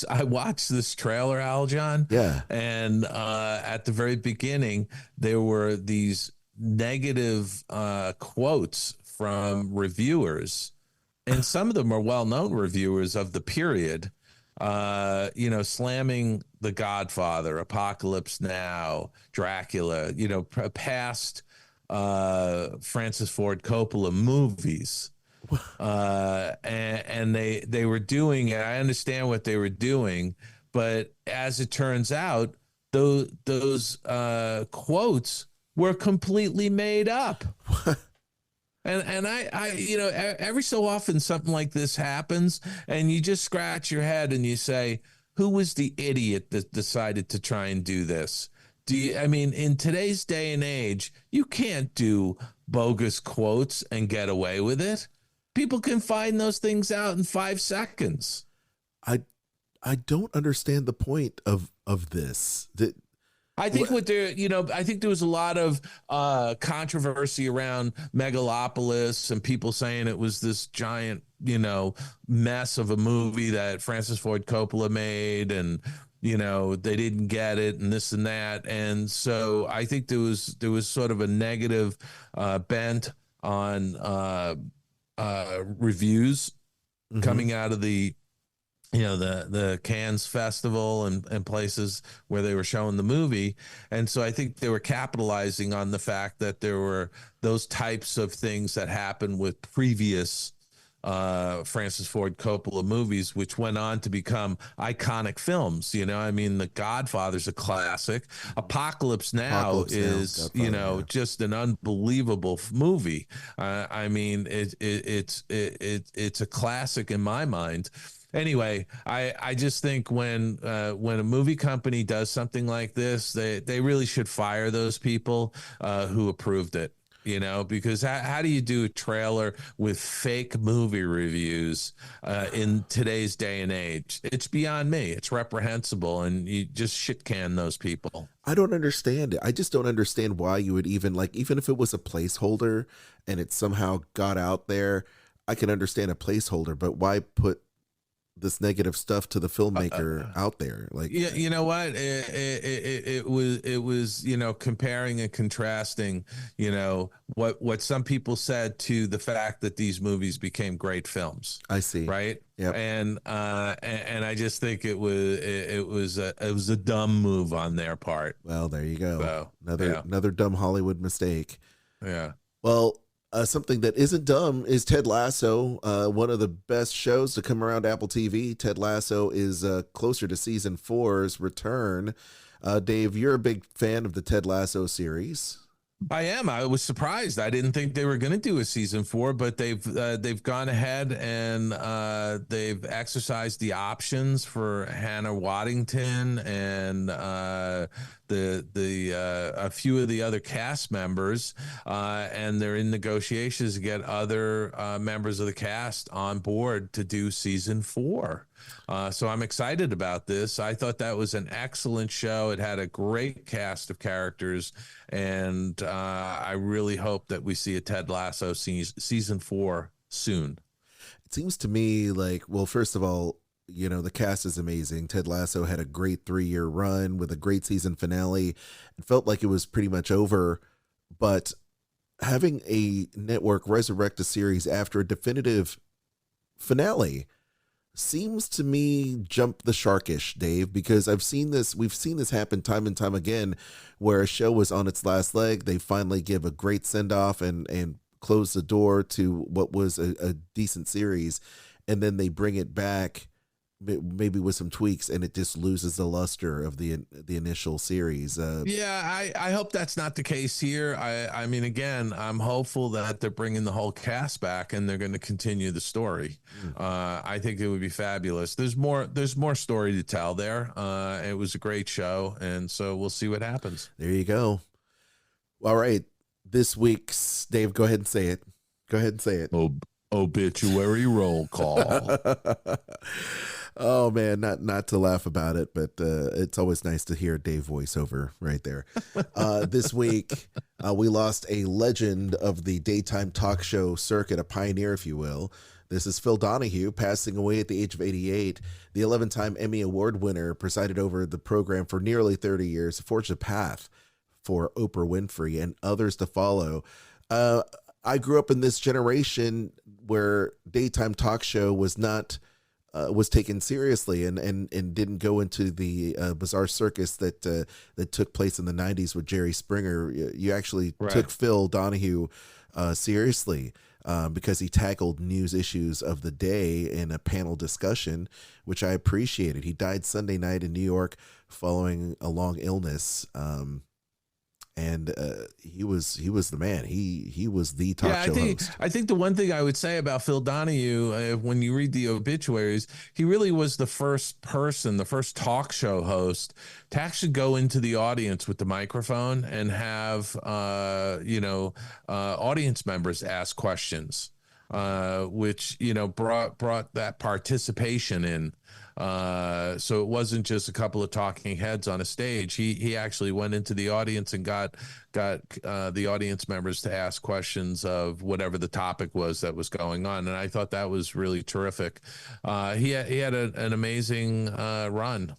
I watched this trailer, Aljon. Yeah. And at the very beginning, there were these negative quotes from reviewers, and some of them are well-known reviewers of the period, slamming The Godfather, Apocalypse Now, Dracula, past Francis Ford Coppola movies. And they were doing it. I understand what they were doing, but as it turns out, those quotes were completely made up. And I every so often something like this happens, and you just scratch your head and you say, who was the idiot that decided to try and do this? In today's day and age, you can't do bogus quotes and get away with it. People can find those things out in 5 seconds. I don't understand the point of this. I think I think there was a lot of controversy around Megalopolis and people saying it was this giant, mess of a movie that Francis Ford Coppola made, and they didn't get it and this and that. And so I think there was sort of a negative bent on reviews coming out of the Cannes Festival and places where they were showing the movie. And so I think they were capitalizing on the fact that there were those types of things that happened with previous Francis Ford Coppola movies, which went on to become iconic films. The Godfather's a classic. Apocalypse Now is, just an unbelievable movie. It's a classic in my mind. Anyway, I just think when a movie company does something like this, they really should fire those people who approved it. Because how do you do a trailer with fake movie reviews in today's day and age? It's beyond me. It's reprehensible, and you just shit can those people. I don't understand it. I just don't understand why you would even if it was a placeholder and it somehow got out there, I can understand a placeholder, but why put this negative stuff to the filmmaker out there? You know what, it was comparing and contrasting what some people said to the fact that these movies became great films. I see. Right. Yeah. And I just think it was a dumb move on their part. Well, there you go. So, another dumb Hollywood mistake. Yeah. Well, something that isn't dumb is Ted Lasso, one of the best shows to come around Apple TV. Ted Lasso is closer to season 4's return. Dave, you're a big fan of the Ted Lasso series. I am. I was surprised. I didn't think they were going to do a season 4, but they've gone ahead and they've exercised the options for Hannah Waddington and a few of the other cast members, and they're in negotiations to get other members of the cast on board to do season 4. So I'm excited about this. I thought that was an excellent show. It had a great cast of characters, and I really hope that we see a Ted Lasso season 4 soon. It seems to me like, well, first of all, the cast is amazing. Ted Lasso had a great 3-year run with a great season finale. It felt like it was pretty much over, but having a network resurrect a series after a definitive finale seems to me jump the sharkish, Dave, because we've seen this happen time and time again, where a show was on its last leg. They finally give a great send-off and close the door to what was a decent series, and then they bring it back maybe with some tweaks, and it just loses the luster of the initial series. I hope that's not the case here. I mean, again, I'm hopeful that they're bringing the whole cast back and they're going to continue the story. I think it would be fabulous. There's more story to tell there. It was a great show, and so we'll see what happens. There you go. All right, this week's, Dave, go ahead and say it. Obituary roll call. Oh man, not to laugh about it, but it's always nice to hear Dave voiceover right there. This week, we lost a legend of the daytime talk show circuit, a pioneer, if you will. This is Phil Donahue, passing away at the age of 88. The 11-time Emmy Award winner presided over the program for nearly 30 years, forged a path for Oprah Winfrey and others to follow. I grew up in this generation where daytime talk show was not was taken seriously and didn't go into the bizarre circus that took place in the 90s with Jerry Springer. You actually took Phil Donahue seriously because he tackled news issues of the day in a panel discussion, which I appreciated. He died Sunday night in New York following a long illness. And he was the man. He was the talk show host. I think the one thing I would say about Phil Donahue, when you read the obituaries, he really was the first talk show host to actually go into the audience with the microphone and have audience members ask questions, which brought that participation in. So it wasn't just a couple of talking heads on a stage. He actually went into the audience and got the audience members to ask questions of whatever the topic was that was going on. And I thought that was really terrific. He had an amazing run.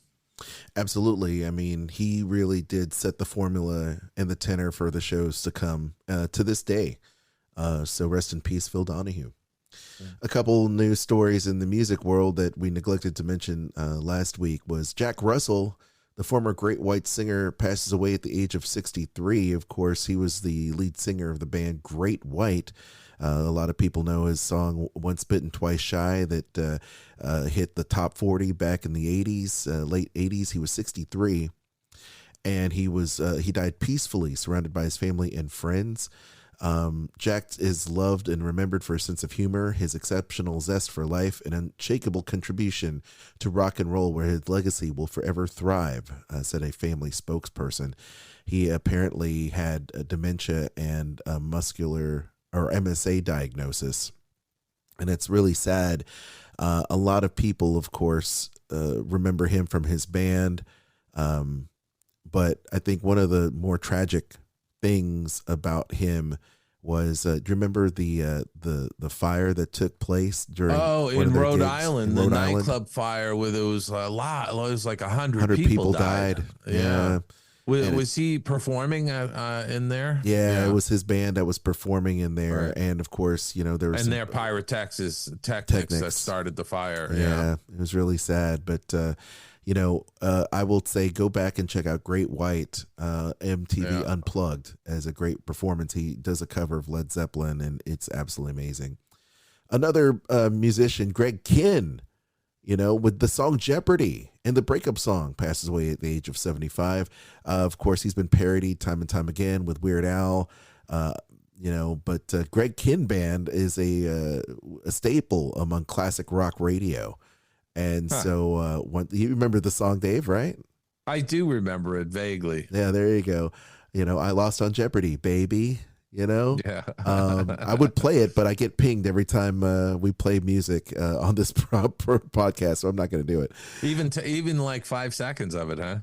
Absolutely. I mean, he really did set the formula and the tenor for the shows to come to this day. So rest in peace, Phil Donahue. A couple news stories in the music world that we neglected to mention last week was Jack Russell, the former Great White singer, passes away at the age of 63. Of course, he was the lead singer of the band Great White. A lot of people know his song Once Bitten, Twice Shy that hit the top 40 back in the 80s, late 80s. He was 63, and he died peacefully, surrounded by his family and friends. Jack is loved and remembered for his sense of humor, his exceptional zest for life, and unshakable contribution to rock and roll, where his legacy will forever thrive, said a family spokesperson. He apparently had a dementia and a muscular or MSA diagnosis, and it's really sad. A lot of people, of course, remember him from his band, but I think one of the more tragic things about him was do you remember the fire that took place during in Rhode Island, the nightclub fire where there was a lot, it was like 100 people died. Yeah. Was he performing in there? Yeah, it was his band that was performing in there. Right. And of course, there was their pyrotechnics that started the fire. Yeah, it was really sad, but I will say go back and check out Great White MTV Unplugged as a great performance. He does a cover of Led Zeppelin, and it's absolutely amazing. Another musician, Greg Kihn, with the song Jeopardy and the breakup song, passes away at the age of 75. Of course, he's been parodied time and time again with Weird Al. But Greg Kihn Band is a staple among classic rock radio. And so you remember the song, Dave, right? I do remember it vaguely. Yeah, there you go. I lost on Jeopardy, baby. Yeah. I would play it, but I get pinged every time we play music on this podcast, so I'm not going to do it. Even like 5 seconds of it, huh?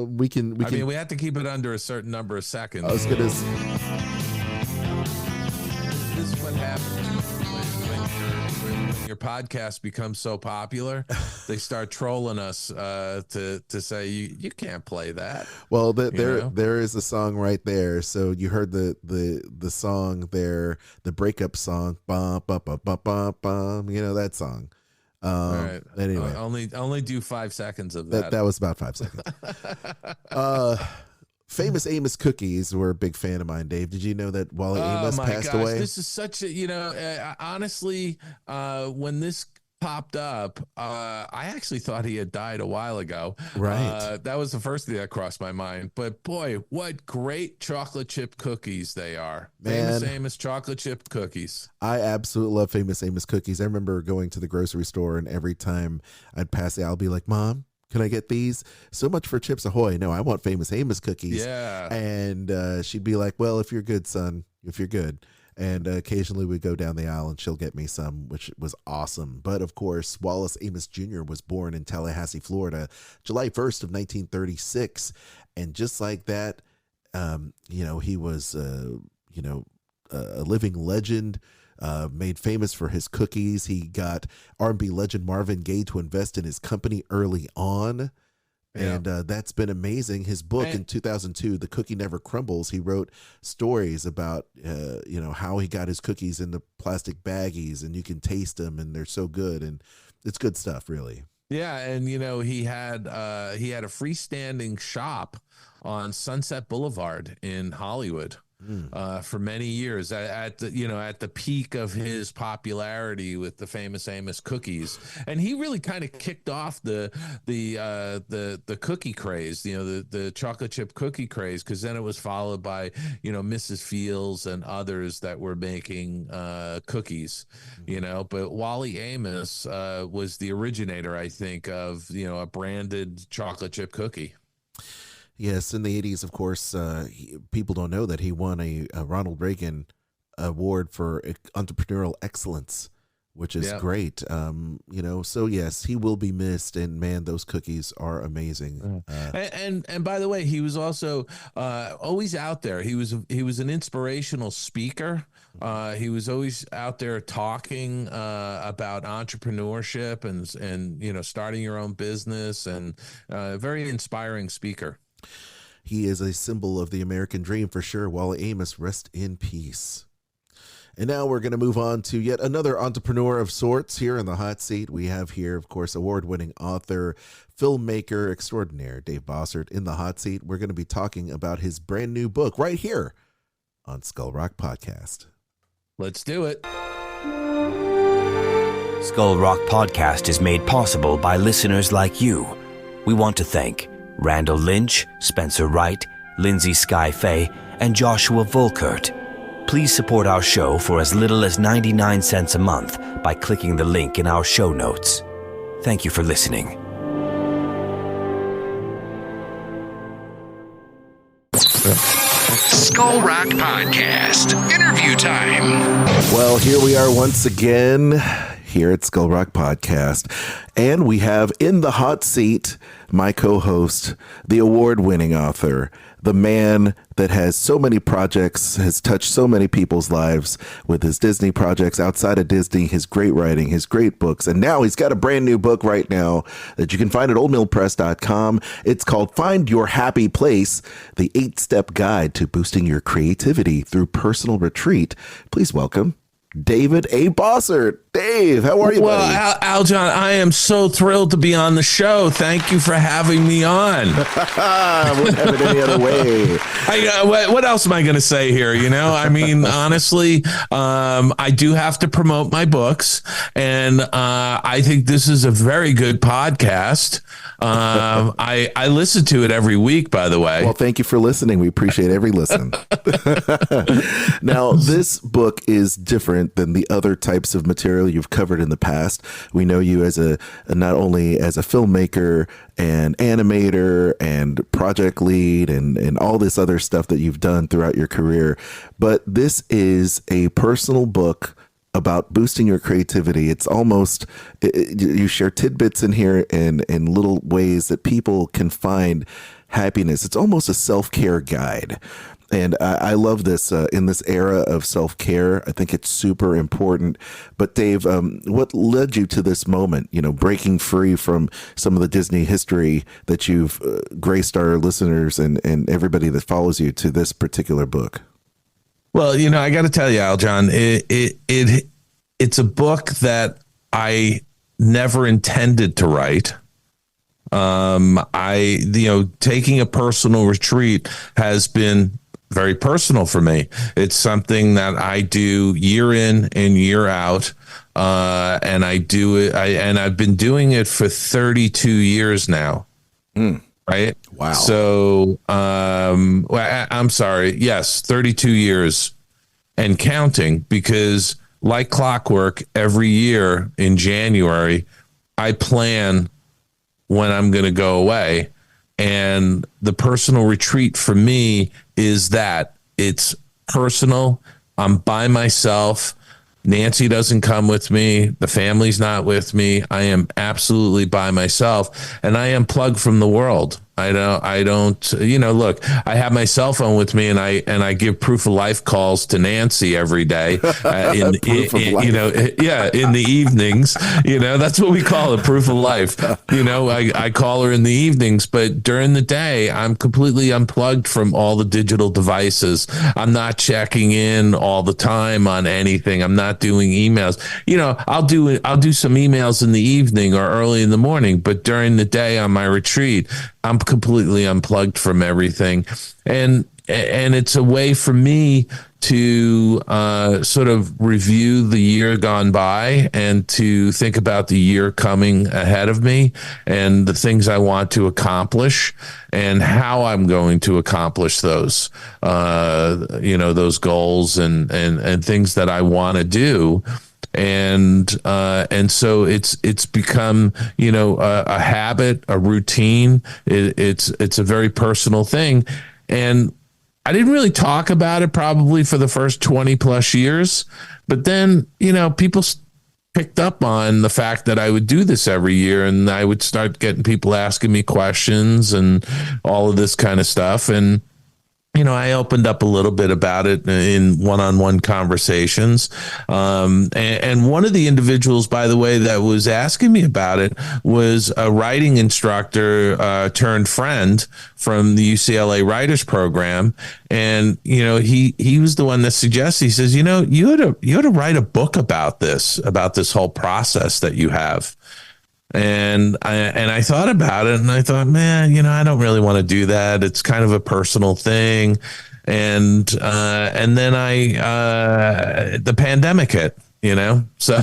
We can. We have to keep it under a certain number of seconds. I was going to. This is what happens when your podcast becomes so popular. They start trolling us to say you can't play that. Well, there is a song right there. So you heard the song there, the breakup song, bum bum bum bum bum bum. That song. All right. Anyway, only do 5 seconds of that. That was about 5 seconds. Famous Amos cookies were a big fan of mine, Dave. Did you know that Wally Amos passed away? This is such a, honestly, when this popped up, I actually thought he had died a while ago. Right. That was the first thing that crossed my mind. But boy, what great chocolate chip cookies they are. Man. Famous Amos chocolate chip cookies. I absolutely love Famous Amos cookies. I remember going to the grocery store, and every time I'd pass it, I'll be like, Mom, can I get these? So much for Chips Ahoy. No, I want Famous Amos cookies. Yeah. And she'd be like, well, if you're good, son, if you're good. And occasionally we go down the aisle and she'll get me some, which was awesome. But of course, Wallace Amos Jr. was born in Tallahassee, Florida, July 1st of 1936. And just like that, he was, a living legend, made famous for his cookies. He got R&B legend Marvin Gaye to invest in his company early on. Yeah. And that's been amazing. His book in 2002, The Cookie Never Crumbles, he wrote stories about, how he got his cookies in the plastic baggies, and you can taste them and they're so good. And it's good stuff, really. Yeah. And, he had a freestanding shop on Sunset Boulevard in Hollywood. For many years at the peak of his popularity with the famous Amos cookies. And he really kind of kicked off the cookie craze, the chocolate chip cookie craze, because then it was followed by, Mrs. Fields and others that were making cookies, but Wally Amos was the originator, I think, of, a branded chocolate chip cookie. Yes, in the 80s, of course, people don't know that he won a Ronald Reagan Award for entrepreneurial excellence, which is great. So yes, he will be missed, and man, those cookies are amazing. And by the way, he was also always out there. He was an inspirational speaker. He was always out there talking about entrepreneurship and starting your own business, and a very inspiring speaker. He is a symbol of the American dream for sure. Wally Amos, rest in peace. And now we're going to move on to yet another entrepreneur of sorts here in the hot seat. We have here, of course, award-winning author, filmmaker extraordinaire, Dave Bossert in the hot seat. We're going to be talking about his brand new book right here on Skull Rock Podcast. Let's do it. Skull Rock Podcast is made possible by listeners like you. We want to thank Randall Lynch, Spencer Wright, Lindsay Sky-Fay, and Joshua Volkert. Please support our show for as little as 99 cents a month by clicking the link in our show notes. Thank you for listening. Skull Rock Podcast. Interview time. Well, here we are once again here at Skull Rock Podcast. And we have in the hot seat my co-host, the award-winning author, the man that has so many projects, has touched so many people's lives with his Disney projects, outside of Disney, his great writing, his great books. And now he's got a brand new book right now that you can find at oldmillpress.com. It's called Find Your Happy Place, the 8-Step Guide to Boosting Your Creativity Through Personal Retreat. Please welcome David A. Bossert. Dave, how are you, buddy? Well, Aljon, I am so thrilled to be on the show. Thank you for having me on. I wouldn't have it any other way. What else am I going to say here? Honestly, I do have to promote my books, and I think this is a very good podcast. I listen to it every week, by the way. Well, thank you for listening. We appreciate every listen. Now, this book is different than the other types of material you've covered in the past. We know you as not only as a filmmaker and animator and project lead and all this other stuff that you've done throughout your career, but this is a personal book about boosting your creativity. It's almost, you share tidbits in here in little ways that people can find happiness. It's almost a self-care guide. And I love this in this era of self-care. I think it's super important. But Dave, what led you to this moment, breaking free from some of the Disney history that you've graced our listeners and everybody that follows you to this particular book? Well, I got to tell you, Aljon, it's a book that I never intended to write. Taking a personal retreat has been very personal for me. It's something that I do year in and year out. And I do it. And I've been doing it for 32 years now. Right. Wow. So, I'm sorry. Yes. 32 years and counting, because like clockwork, every year in January, I plan when I'm going to go away. And the personal retreat for me is that it's personal, I'm by myself. Nancy doesn't come with me. The family's not with me. I am absolutely by myself, and I am plugged from the world. I don't, look, I have my cell phone with me, and I give proof of life calls to Nancy every day, in the evenings, that's what we call it, proof of life. I call her in the evenings, but during the day, I'm completely unplugged from all the digital devices. I'm not checking in all the time on anything. I'm not doing emails. I'll do some emails in the evening or early in the morning, but during the day on my retreat, I'm completely unplugged from everything. And it's a way for me to sort of review the year gone by and to think about the year coming ahead of me and the things I want to accomplish and how I'm going to accomplish those, those goals and things that I want to do. And so it's become, a habit, a routine. It's a very personal thing. And I didn't really talk about it probably for the first 20 plus years, but then, people picked up on the fact that I would do this every year, and I would start getting people asking me questions and all of this kind of stuff. And I opened up a little bit about it in one-on-one conversations. And one of the individuals, by the way, that was asking me about it was a writing instructor turned friend from the UCLA Writers Program. And, he was the one that suggested, he says, you ought to write a book about this whole process that you have. And I thought about it, and I thought, man, I don't really want to do that. It's kind of a personal thing. And then the pandemic hit, so,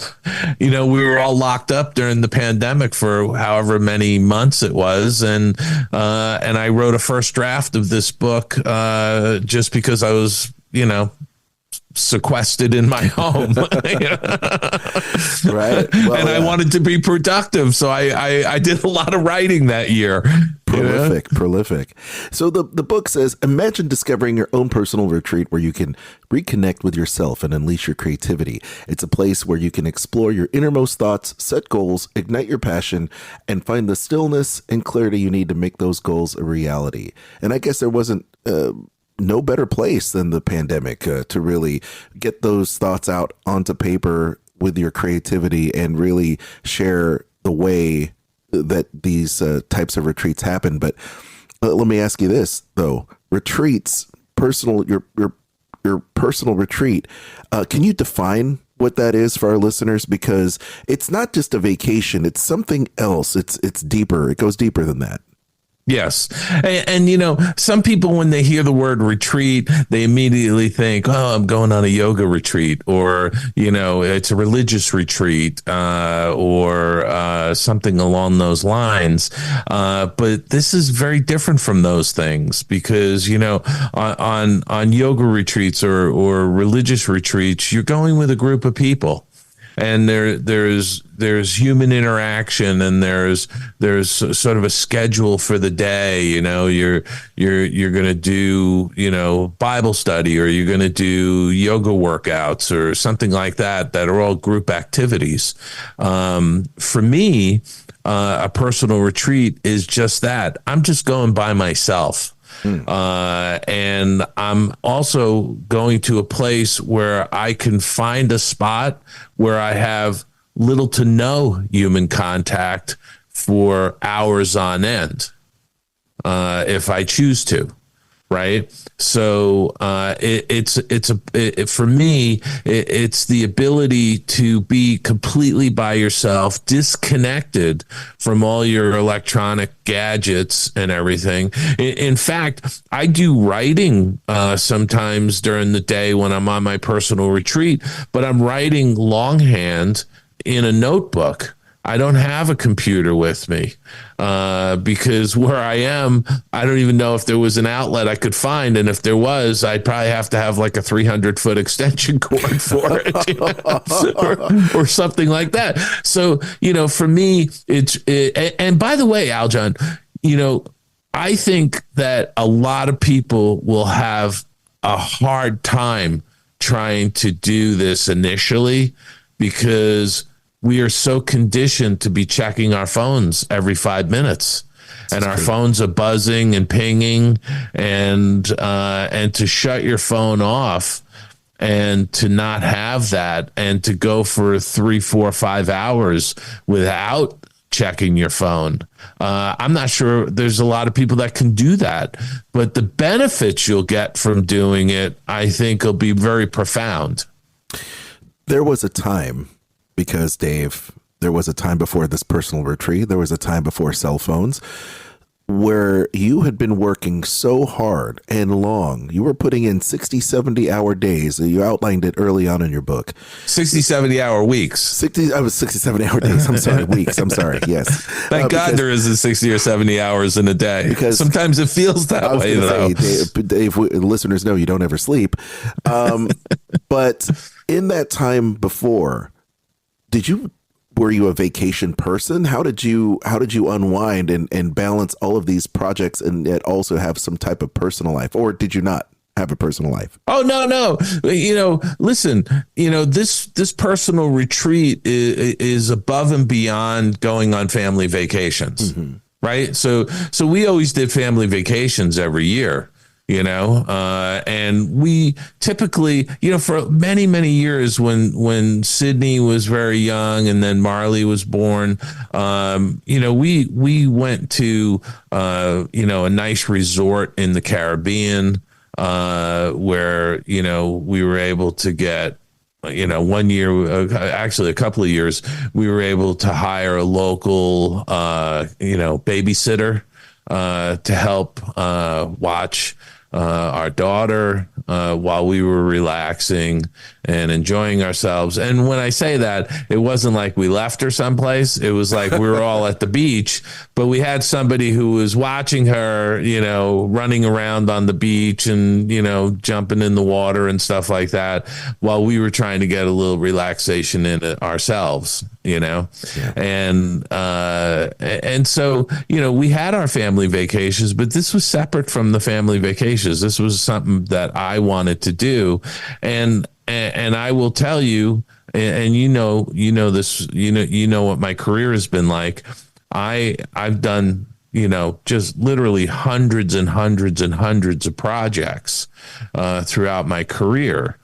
we were all locked up during the pandemic for however many months it was. And I wrote a first draft of this book just because I was, sequestered in my home. Right. Well, and I wanted to be productive. So I did a lot of writing that year. Prolific. So the book says, imagine discovering your own personal retreat where you can reconnect with yourself and unleash your creativity. It's a place where you can explore your innermost thoughts, set goals, ignite your passion, and find the stillness and clarity you need to make those goals a reality. And I guess there wasn't no better place than the pandemic to really get those thoughts out onto paper with your creativity and really share the way that these types of retreats happen. But let me ask you this, though. Retreats, your personal retreat, can you define what that is for our listeners? Because it's not just a vacation, it's something else. It's deeper. It goes deeper than that. Yes. And, some people, when they hear the word retreat, they immediately think, oh, I'm going on a yoga retreat, or, it's a religious retreat, or something along those lines. But this is very different from those things because, on yoga retreats or religious retreats, you're going with a group of people. And there's human interaction, and there's sort of a schedule for the day. You're going to do Bible study, or you're going to do yoga workouts or something like that are all group activities. For me, a personal retreat is just that. I'm just going by myself. And I'm also going to a place where I can find a spot where I have little to no human contact for hours on end, if I choose to. Right. So for me, it's the ability to be completely by yourself, disconnected from all your electronic gadgets and everything. In fact, I do writing sometimes during the day when I'm on my personal retreat, but I'm writing longhand in a notebook. I don't have a computer with me because where I am, I don't even know if there was an outlet I could find. And if there was, I'd probably have to have like a 300-foot extension cord for it or something like that. So, for me, and by the way, Aljon, I think that a lot of people will have a hard time trying to do this initially because we are so conditioned to be checking our phones every 5 minutes. And our phones are buzzing and pinging, and to shut your phone off and to not have that, and to go for 3, 4, 5 hours without checking your phone. I'm not sure there's a lot of people that can do that, but the benefits you'll get from doing it, I think, will be very profound. There was a time, because Dave, there was a time before this personal retreat, there was a time before cell phones, where you had been working so hard and long. You were putting in 60, 70-hour days. You outlined it early on in your book. 60, 70-hour weeks. 60, 70-hour days. I'm sorry, weeks. I'm sorry. Yes. Thank God there isn't 60 or 70 hours in a day. Because sometimes it feels that way, though. Dave, listeners know you don't ever sleep. But in that time before, were you a vacation person? How did you unwind and balance all of these projects and yet also have some type of personal life? Or did you not have a personal life? Oh, no. Listen, this personal retreat is above and beyond going on family vacations, right? So we always did family vacations every year. And we typically, for many, many years when Sydney was very young and then Marley was born, we went to, a nice resort in the Caribbean, where, we were able to get, 1 year, actually a couple of years, we were able to hire a local, babysitter, to help, watch our daughter while we were relaxing and enjoying ourselves. And when I say that, it wasn't like we left her someplace. It was like we were all at the beach, but we had somebody who was watching her, running around on the beach and, jumping in the water and stuff like that while we were trying to get a little relaxation in it ourselves. Yeah. And so, we had our family vacations, but this was separate from the family vacations. This was something that I wanted to do. And I will tell you, and this, what my career has been like. I've done, just literally hundreds and hundreds and hundreds of projects, throughout my career.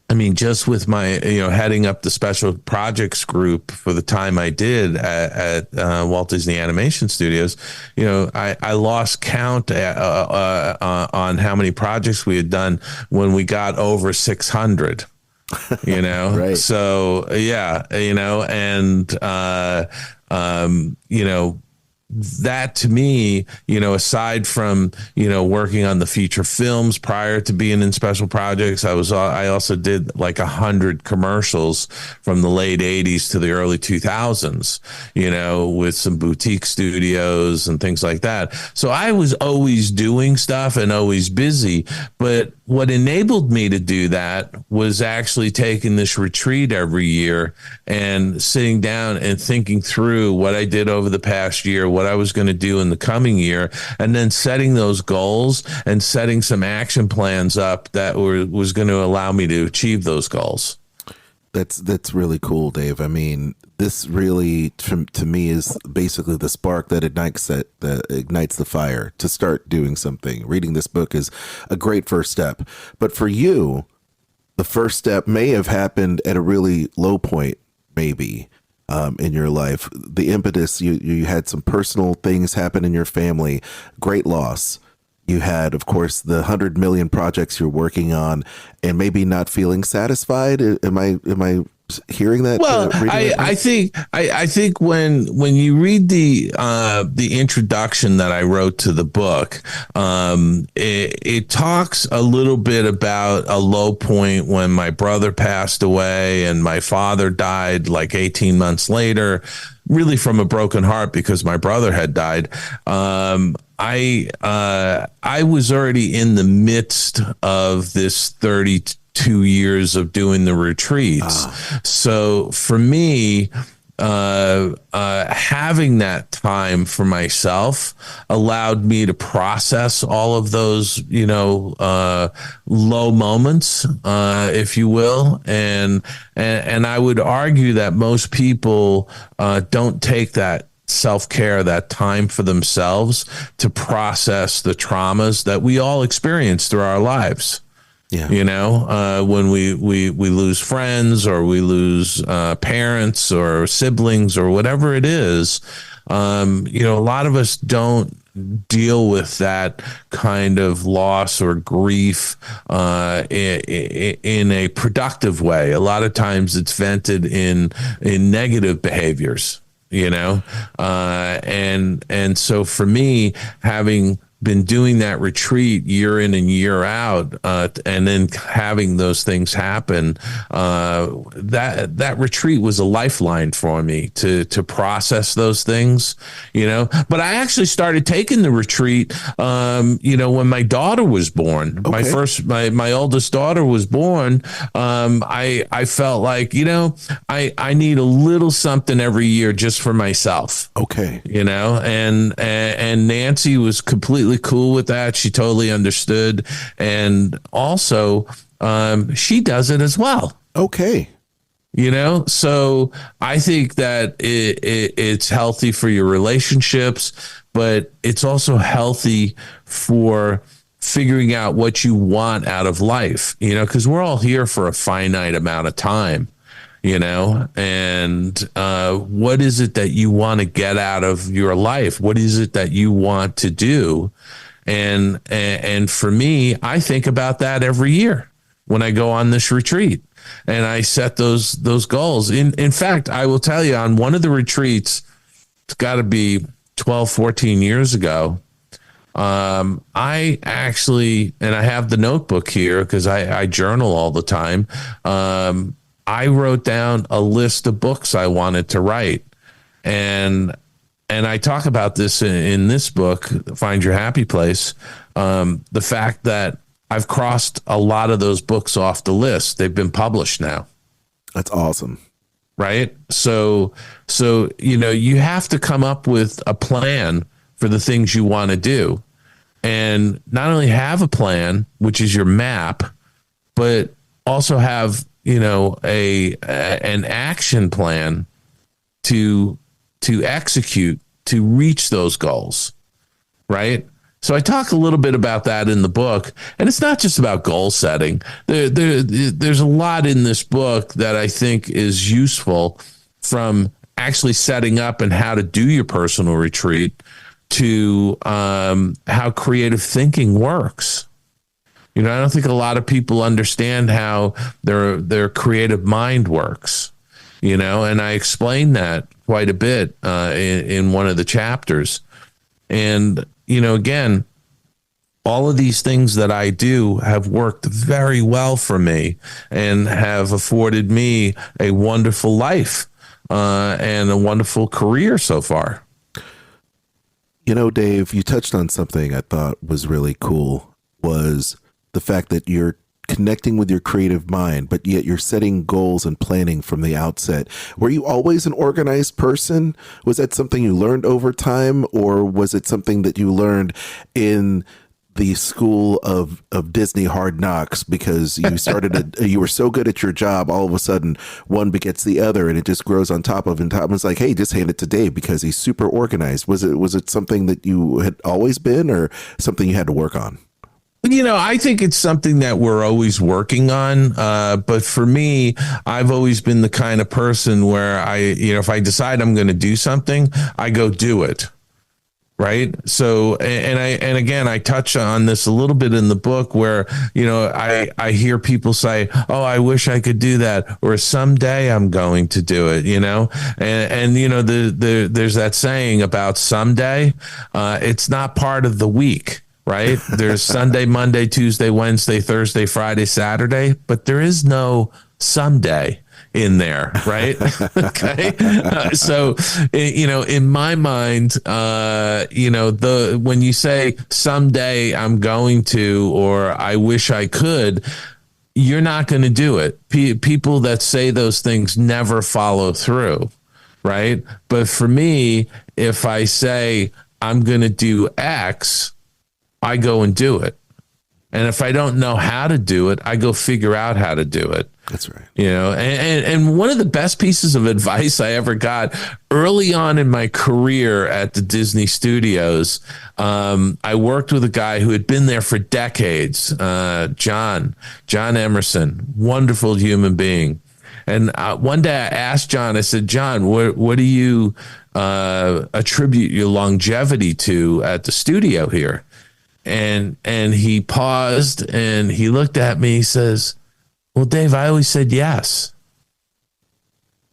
I mean, just with my, heading up the special projects group for the time I did at Walt Disney Animation Studios, I lost count on how many projects we had done when we got over 600. Right. So yeah, that to me, aside from, working on the feature films prior to being in special projects, I also did like 100 commercials from the late 80s to the early 2000s, with some boutique studios and things like that. So I was always doing stuff and always busy, but what enabled me to do that was actually taking this retreat every year and sitting down and thinking through what I did over the past year, what I was going to do in the coming year, and then setting those goals and setting some action plans up that was going to allow me to achieve those goals. That's really cool, Dave. I mean, this really, to me, is basically the spark that ignites the fire to start doing something. Reading this book is a great first step. But for you, the first step may have happened at a really low point, maybe, in your life. The impetus, you had some personal things happen in your family, great loss. You had, of course, the 100 million projects you're working on, and maybe not feeling satisfied. Am I hearing that? Well, I think when you read the introduction that I wrote to the book, it talks a little bit about a low point when my brother passed away and my father died like 18 months later, really from a broken heart because my brother had died. I was already in the midst of this 32 years of doing the retreats. So for me, having that time for myself allowed me to process all of those, low moments, if you will. And I would argue that most people don't take that self-care, that time for themselves to process the traumas that we all experience through our lives. Yeah. When we lose friends, or we lose parents or siblings or whatever it is, a lot of us don't deal with that kind of loss or grief in a productive way. A lot of times it's vented in negative behaviors, and so for me, having been doing that retreat year in and year out, and then having those things happen, that retreat was a lifeline for me to process those things, But I actually started taking the retreat, when my daughter was born. Okay. My oldest daughter was born. I felt like, I need a little something every year just for myself. Okay. And Nancy was completely cool with that. She totally understood. And also, she does it as well. Okay. So I think that it's healthy for your relationships, but it's also healthy for figuring out what you want out of life, because we're all here for a finite amount of time. And what is it that you want to get out of your life? What is it that you want to do? And for me, I think about that every year when I go on this retreat, and I set those goals. In fact, I will tell you, on one of the retreats, it's got to be 12, 14 years ago, I actually, and I have the notebook here because I journal all the time. I wrote down a list of books I wanted to write. And I talk about this in this book, Find Your Happy Place. The fact that I've crossed a lot of those books off the list. They've been published now. That's awesome. Right? So, you have to come up with a plan for the things you want to do. And not only have a plan, which is your map, but also have an action plan to execute, to reach those goals, right? So I talk a little bit about that in the book, and it's not just about goal setting. There's a lot in this book that I think is useful, from actually setting up and how to do your personal retreat to how creative thinking works. I don't think a lot of people understand how their creative mind works, and I explain that quite a bit in one of the chapters. And, again, all of these things that I do have worked very well for me and have afforded me a wonderful life and a wonderful career so far. Dave, you touched on something I thought was really cool, was the fact that you're connecting with your creative mind, but yet you're setting goals and planning from the outset. Were you always an organized person? Was that something you learned over time, or was it something that you learned in the school of Disney Hard Knocks, because you started you were so good at your job, all of a sudden one begets the other and it just grows on top of and top. It's like, hey, just hand it to Dave because he's super organized. Was it something that you had always been, or something you had to work on? I think it's something that we're always working on. But for me, I've always been the kind of person where if I decide I'm going to do something, I go do it. Right. So, and again, I touch on this a little bit in the book where, I hear people say, oh, I wish I could do that, or someday I'm going to do it, there's that saying about someday. It's not part of the week. Right. There's Sunday, Monday, Tuesday, Wednesday, Thursday, Friday, Saturday, but there is no someday in there. Right. Okay. So, in my mind, when you say someday I'm going to, or I wish I could, you're not going to do it. People that say those things never follow through. right? But for me, if I say I'm going to do X, I go and do it. And if I don't know how to do it, I go figure out how to do it. That's right. You know, and one of the best pieces of advice I ever got early on in my career at the Disney Studios, I worked with a guy who had been there for decades, John Emerson, wonderful human being. And one day I asked John, I said, John, what do you attribute your longevity to at the studio here? And he paused and he looked at me, he says, well, Dave, I always said yes.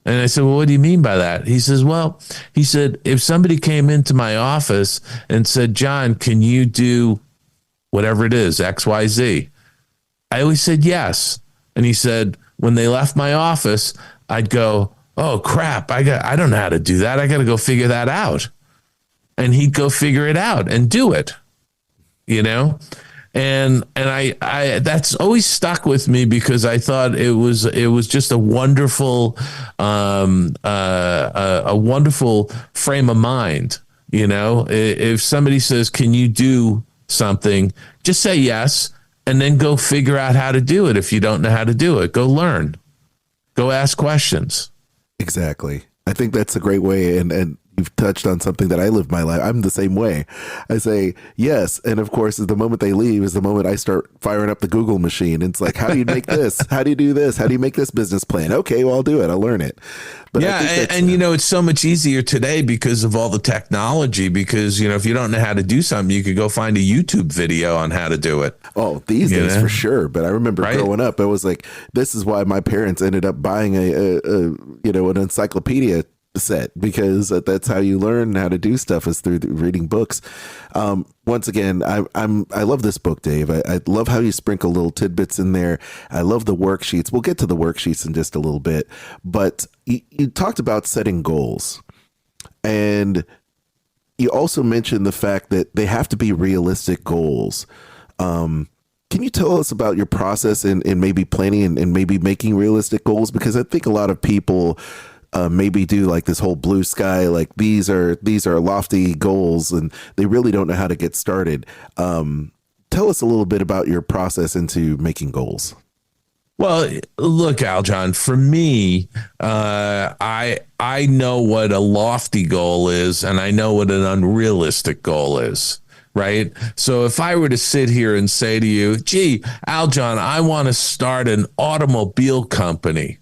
And I said, well, what do you mean by that? He says, well, he said, if somebody came into my office and said, John, can you do whatever it is, X, Y, Z? I always said yes. And he said, when they left my office, I'd go, oh, crap, I don't know how to do that. I got to go figure that out. And he'd go figure it out and do it, you know? And I that's always stuck with me because I thought it was just a wonderful a wonderful frame of mind. You know, if somebody says, "Can you do something?" just say yes, and then go figure out how to do it. If you don't know how to do it, go learn, go ask questions. Exactly. I think that's a great way, and you've touched on something that I live my life. I'm the same way. I say yes, and of course, the moment they leave is the moment I start firing up the Google machine. It's like, how do you make this? How do you do this? How do you make this business plan? Okay, well, I'll do it. I'll learn it. But yeah, and you know, it's so much easier today because of all the technology. Because you know, if you don't know how to do something, you could go find a YouTube video on how to do it. Oh, these days for sure. But I remember growing up, it was like, this is why my parents ended up buying an encyclopedia set, because that's how you learn how to do stuff, is through reading books. Once again, I love this book, Dave. I love how you sprinkle little tidbits in there. I love the worksheets. We'll get to the worksheets in just a little bit, but you talked about setting goals, and you also mentioned the fact that they have to be realistic goals. Can you tell us about your process in maybe planning and maybe making realistic goals? Because I think a lot of people maybe do like this whole blue sky, like these are lofty goals, and they really don't know how to get started. Tell us a little bit about your process into making goals. Well, look, Aljon, for me, I know what a lofty goal is, and I know what an unrealistic goal is. Right. So if I were to sit here and say to you, gee, Aljon, I want to start an automobile company.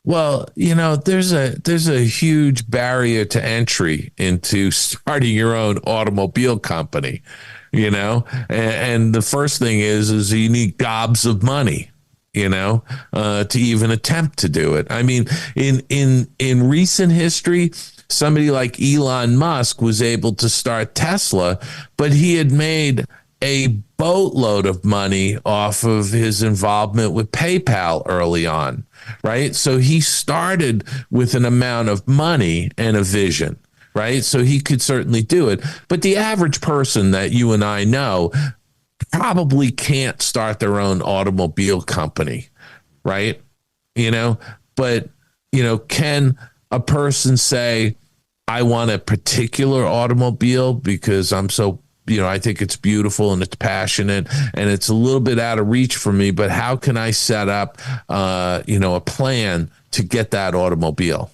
Well, you know, there's a huge barrier to entry into starting your own automobile company, you know, and the first thing is you need gobs of money, you know, to even attempt to do it. I mean, in recent history, somebody like Elon Musk was able to start Tesla, but he had made a boatload of money off of his involvement with PayPal early on, right? So he started with an amount of money and a vision, right? So he could certainly do it. But the average person that you and I know probably can't start their own automobile company, right? You know, but, you know, can a person say, I want a particular automobile because I'm so, you know, I think it's beautiful and it's passionate and it's a little bit out of reach for me, but how can I set up, you know, a plan to get that automobile?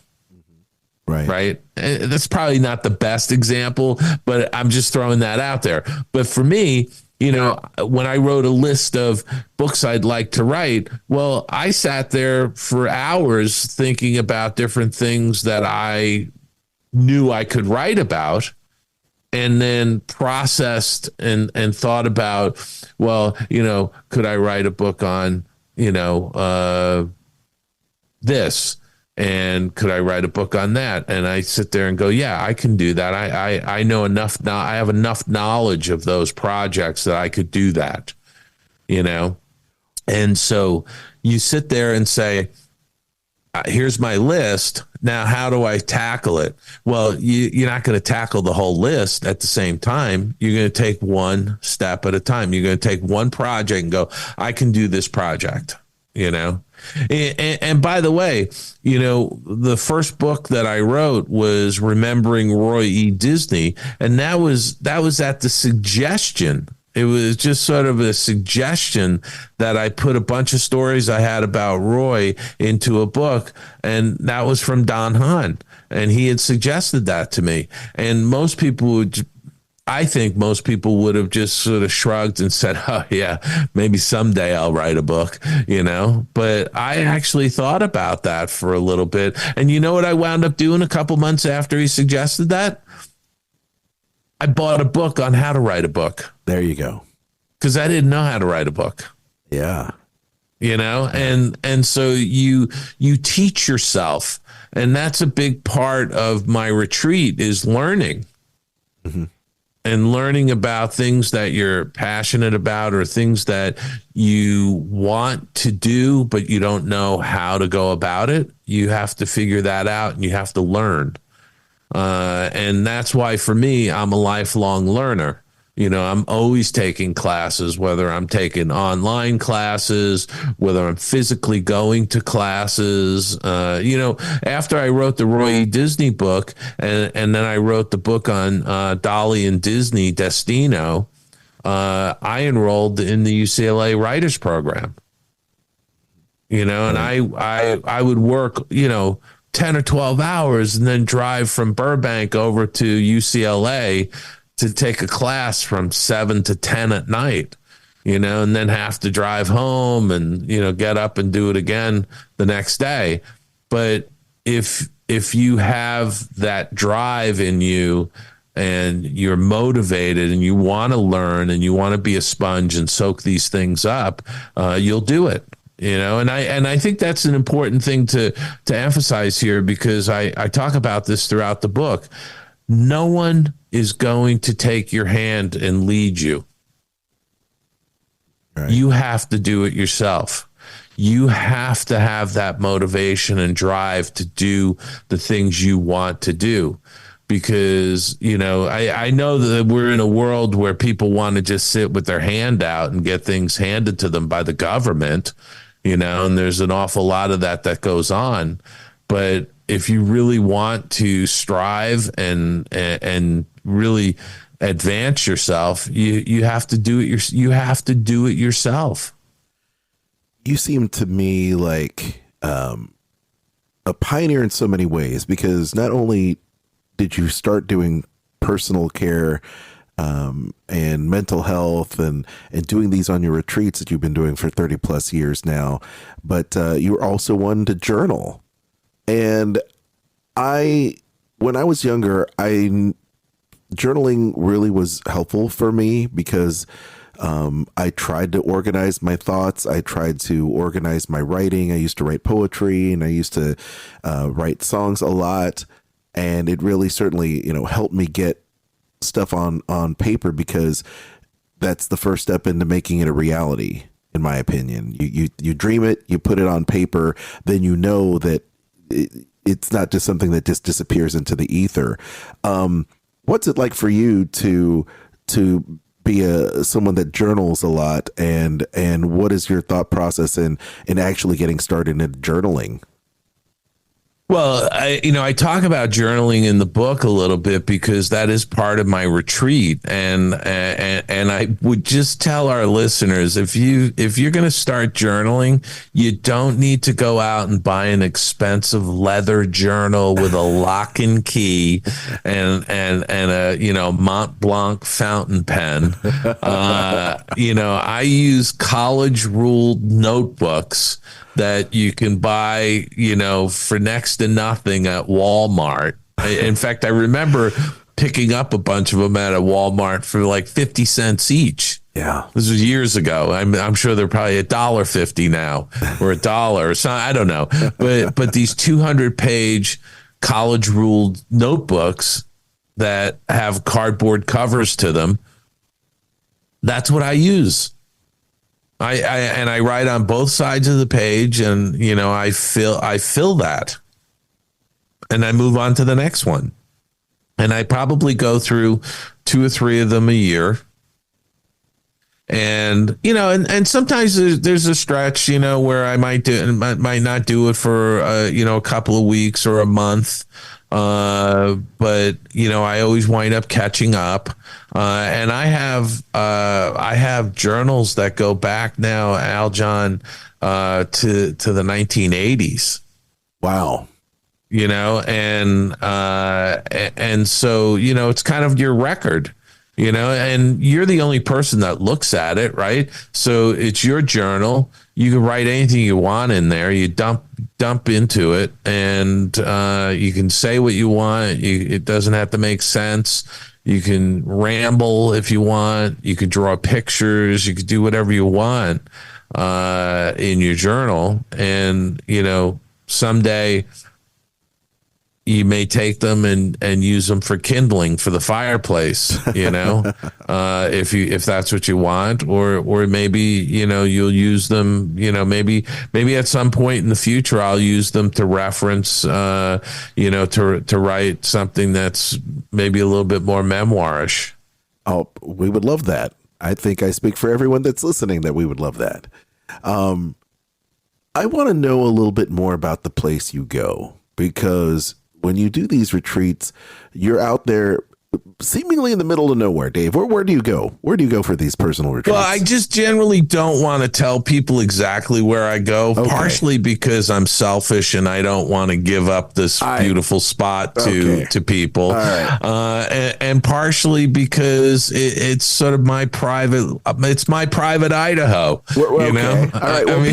Right. Right. And that's probably not the best example, but I'm just throwing that out there. But for me, you know, when I wrote a list of books I'd like to write, well, I sat there for hours thinking about different things that I knew I could write about, and then processed and thought about, well, you know, could I write a book on, you know, this, and could I write a book on that? And I sit there and go, yeah, I can do that. I know enough now. I have enough knowledge of those projects that I could do that, you know? And so you sit there and say, here's my list. Now, how do I tackle it? Well, you're not going to tackle the whole list at the same time. You're going to take one step at a time. You're going to take one project and go, I can do this project. you know. And by the way, you know, the first book that I wrote was Remembering Roy E. Disney, and that was at the suggestion. It was just sort of a suggestion that I put a bunch of stories I had about Roy into a book, and that was from Don Hahn, and he had suggested that to me. And most people would, I think most people would have just sort of shrugged and said, oh, yeah, maybe someday I'll write a book, you know. But I actually thought about that for a little bit. And you know what I wound up doing a couple months after he suggested that? I bought a book on how to write a book. There you go. Because I didn't know how to write a book. Yeah. You know, and so you teach yourself. And that's a big part of my retreat is learning. Mm-hmm. And learning about things that you're passionate about or things that you want to do, but you don't know how to go about it. You have to figure that out and you have to learn. And that's why for me, I'm a lifelong learner. You know, I'm always taking classes, whether I'm taking online classes, whether I'm physically going to classes. You know, after I wrote the Roy E. Disney book and then I wrote the book on Dolly and Disney, Destino, I enrolled in the UCLA Writers Program. You know, and I would work, you know, 10 or 12 hours and then drive from Burbank over to UCLA to take a class from 7 to 10 at night, you know, and then have to drive home and, you know, get up and do it again the next day. But if you have that drive in you and you're motivated and you want to learn and you want to be a sponge and soak these things up, you'll do it. You know, and I think that's an important thing to emphasize here, because I talk about this throughout the book. No one is going to take your hand and lead you. Right. You have to do it yourself. You have to have that motivation and drive to do the things you want to do. Because, you know, I know that we're in a world where people want to just sit with their hand out and get things handed to them by the government, you know, and there's an awful lot of that goes on. But if you really want to strive and really advance yourself, you have to do it. You have to do it yourself. You seem to me like a pioneer in so many ways, because not only did you start doing personal care and mental health and doing these on your retreats that you've been doing for 30 plus years now, but you were also one to journal. And when I was younger, journaling really was helpful for me, because I tried to organize my thoughts. I tried to organize my writing. I used to write poetry and I used to write songs a lot. And it really certainly, you know, helped me get stuff on paper, because that's the first step into making it a reality, in my opinion. You dream it, you put it on paper, then you know that it's not just something that just disappears into the ether. What's it like for you to be someone that journals a lot, and what is your thought process in actually getting started in journaling? Well, I talk about journaling in the book a little bit because that is part of my retreat, and I would just tell our listeners, if you're going to start journaling, you don't need to go out and buy an expensive leather journal with a lock and key and a Mont Blanc fountain pen. I use college ruled notebooks that you can buy, for next to nothing at Walmart. In fact, I remember picking up a bunch of them at a Walmart for like 50 cents each. Yeah. This was years ago. I'm sure they're probably $1.50 now, or $1 or something. I don't know. But these 200-page college ruled notebooks that have cardboard covers to them, that's what I use. I write on both sides of the page, and I fill that, and I move on to the next one, and I probably go through 2 or 3 of them a year, And and sometimes there's a stretch where I might not do it for a couple of weeks or a month, but I always wind up catching up, and I have journals that go back now, Aljon, to the 1980s. Wow. And so it's kind of your record. And you're the only person that looks at it, right? So it's your journal. You can write anything you want in there. You dump into it, and you can say what you want. It doesn't have to make sense. You can ramble if you want. You could draw pictures. You could do whatever you want in your journal. And someday you may take them and use them for kindling for the fireplace, if that's what you want, or maybe, you'll use them, maybe at some point in the future, I'll use them to reference, to write something that's maybe a little bit more memoirish. Oh, we would love that. I think I speak for everyone that's listening that we would love that. I want to know a little bit more about the place you go, because when you do these retreats, you're out there seemingly in the middle of nowhere, Dave. Where do you go? Where do you go for these personal retreats? Well, I just generally don't want to tell people exactly where I go, partially because I'm selfish and I don't want to give up this beautiful spot to people. All right. And partially because it's sort of my private Idaho. All right. Well,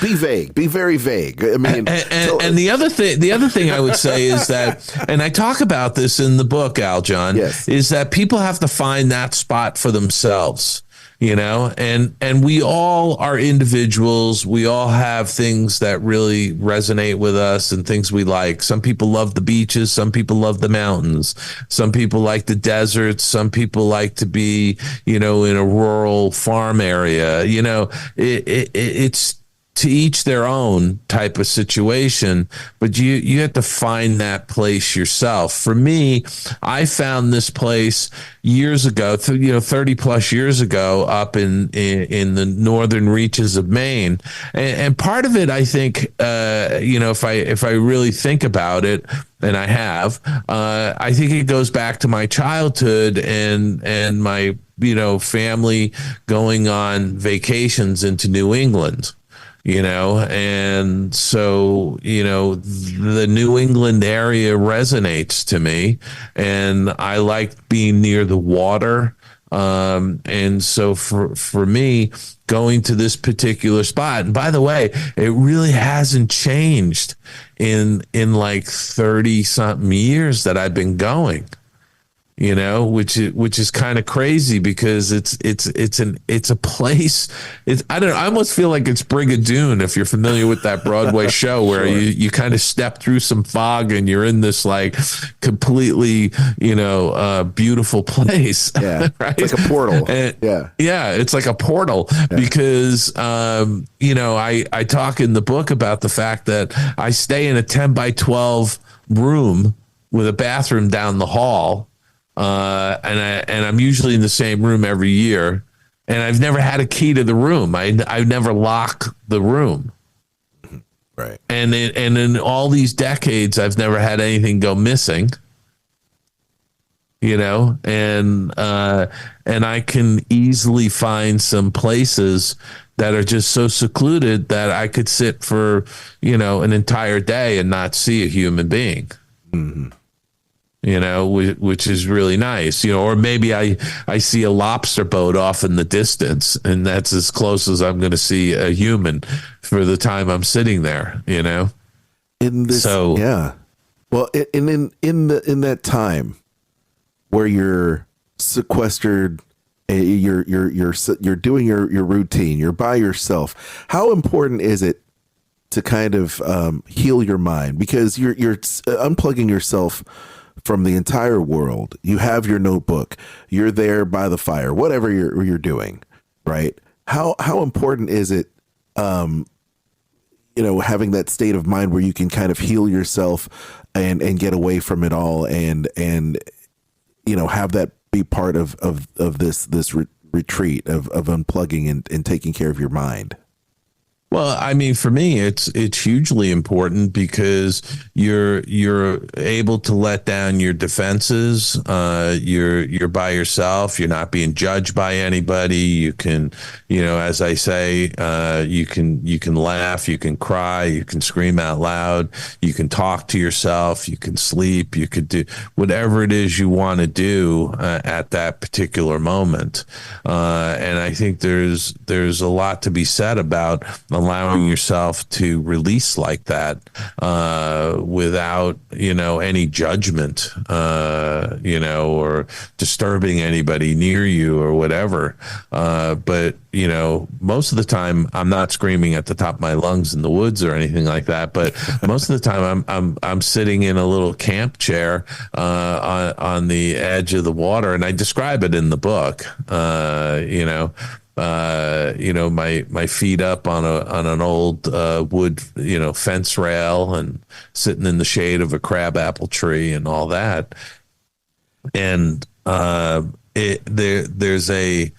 be vague. Be very vague. I mean, and the other thing I would say is that, and I talk about this in the book, Aljon, yes, is that people have to find that spot for themselves, and we all are individuals. We all have things that really resonate with us and things we like. Some people love the beaches. Some people love the mountains. Some people like the deserts. Some people like to be, in a rural farm area. It's to each their own type of situation, but you have to find that place yourself. For me, I found this place years ago, 30 plus years ago, up in the northern reaches of Maine. And part of it, I think, if I really think about it, and I have, I think it goes back to my childhood and my, family going on vacations into New England. And so, the New England area resonates to me, and I like being near the water. And so for me, going to this particular spot, and by the way, it really hasn't changed in like 30 something years that I've been going. Which is kind of crazy, because it's a place. I almost feel like it's Brigadoon, if you're familiar with that Broadway show, where sure, you kind of step through some fog and you're in this like completely, beautiful place. Yeah. Right? It's like a portal. Yeah. It's like a portal, because, I talk in the book about the fact that I stay in a 10 by 12 room with a bathroom down the hall. And I'm usually in the same room every year, and I've never had a key to the room. I never lock the room. Right. And in all these decades, I've never had anything go missing. And I can easily find some places that are just so secluded that I could sit for, an entire day and not see a human being. Mm-hmm. Which is really nice, or maybe I see a lobster boat off in the distance, and that's as close as I'm going to see a human for the time I'm sitting there, In this, so, yeah. Well, in that time where you're sequestered, you're doing your routine, you're by yourself, how important is it to kind of heal your mind? Because you're unplugging yourself from the entire world. You have your notebook, you're there by the fire, whatever you're doing, right? How important is it, having that state of mind where you can kind of heal yourself and get away from it all, and have that be part of this retreat of unplugging and taking care of your mind? Well, I mean, for me, it's hugely important because you're able to let down your defenses. You're by yourself. You're not being judged by anybody. You can, as I say, you can laugh, you can cry, you can scream out loud, you can talk to yourself, you can sleep, you could do whatever it is you want to do at that particular moment. And I think there's a lot to be said about allowing yourself to release like that without any judgment or disturbing anybody near you or whatever, but most of the time I'm not screaming at the top of my lungs in the woods or anything like that, but most of the time I'm sitting in a little camp chair on the edge of the water, and I describe it in the book. My feet up on an old wood fence rail, and sitting in the shade of a crabapple tree and all that. And there's a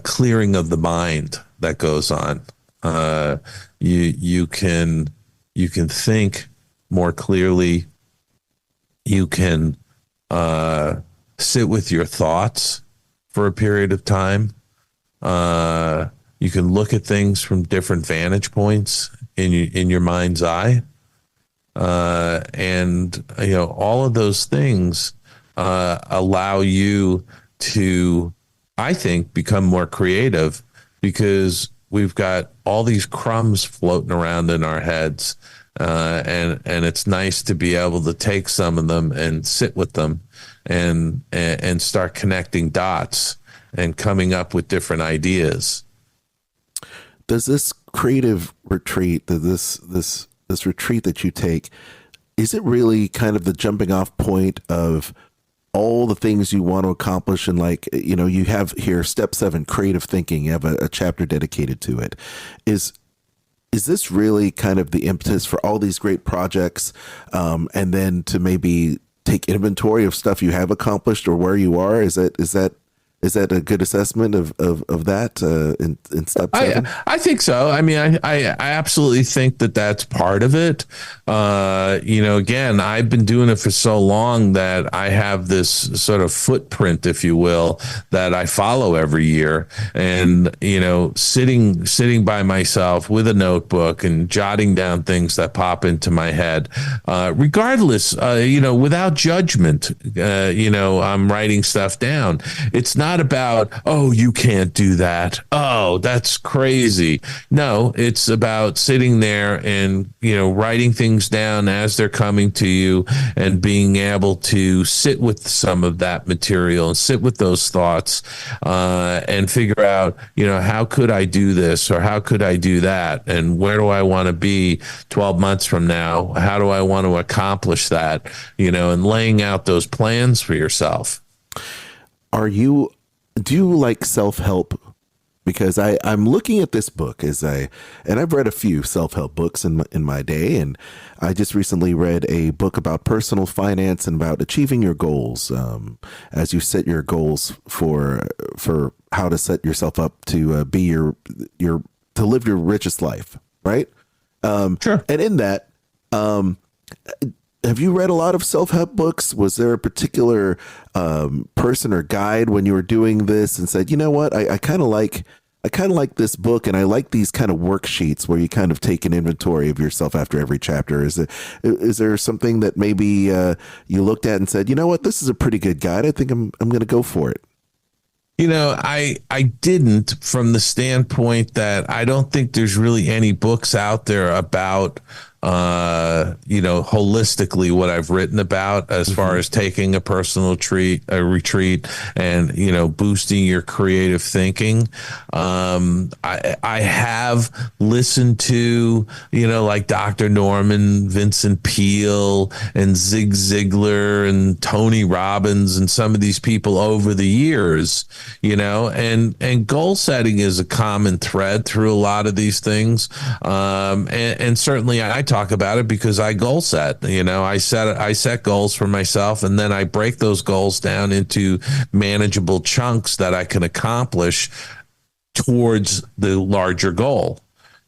clearing of the mind that goes on. You can think more clearly. You can sit with your thoughts for a period of time. You can look at things from different vantage points in your mind's eye. And all of those things allow you to, I think, become more creative, because we've got all these crumbs floating around in our heads. And it's nice to be able to take some of them and sit with them and start connecting dots and coming up with different ideas. Does this creative retreat, this retreat that you take, is it really kind of the jumping off point of all the things you want to accomplish? And you have here step 7, creative thinking. You have a chapter dedicated to it. Is this really kind of the impetus for all these great projects, and then to maybe take inventory of stuff you have accomplished or where you are? Is that a good assessment of that in step 7? I think so. I mean, I absolutely think that that's part of it. Again, I've been doing it for so long that I have this sort of footprint, if you will, that I follow every year. And, sitting by myself with a notebook and jotting down things that pop into my head, regardless, without judgment, I'm writing stuff down. It's not about, oh, you can't do that. Oh, that's crazy. No, it's about sitting there and, writing things down as they're coming to you, and being able to sit with some of that material and sit with those thoughts, and figure out, how could I do this, or how could I do that? And where do I want to be 12 months from now? How do I want to accomplish that? And laying out those plans for yourself. Do you like self-help? Because I'm looking at this book and I've read a few self-help books in my day, and I just recently read a book about personal finance and about achieving your goals, as you set your goals for how to set yourself up to be to live your richest life, right? Sure. And in that, have you read a lot of self-help books? Was there a particular person or guide when you were doing this and said, you know what, I kind of like this book, and I like these kind of worksheets where you kind of take an inventory of yourself after every chapter? Is there something that maybe you looked at and said, you know what, this is a pretty good guide. I think I'm going to go for it. I didn't, from the standpoint that I don't think there's really any books out there about holistically what I've written about as far as taking a personal retreat and, boosting your creative thinking. I have listened to, like Dr. Norman, Vincent Peale, and Zig Ziglar and Tony Robbins and some of these people over the years, and goal setting is a common thread through a lot of these things. And certainly I talk about it because I goal set. I set goals for myself, and then I break those goals down into manageable chunks that I can accomplish towards the larger goal.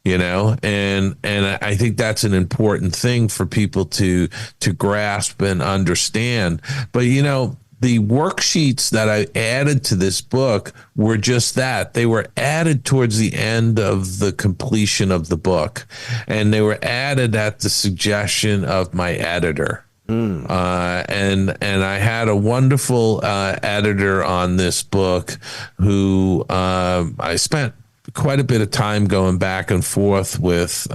And I think that's an important thing for people to grasp and understand. But the worksheets that I added to this book were just that. They were added towards the end of the completion of the book, and they were added at the suggestion of my editor. And I had a wonderful editor on this book who I spent quite a bit of time going back and forth with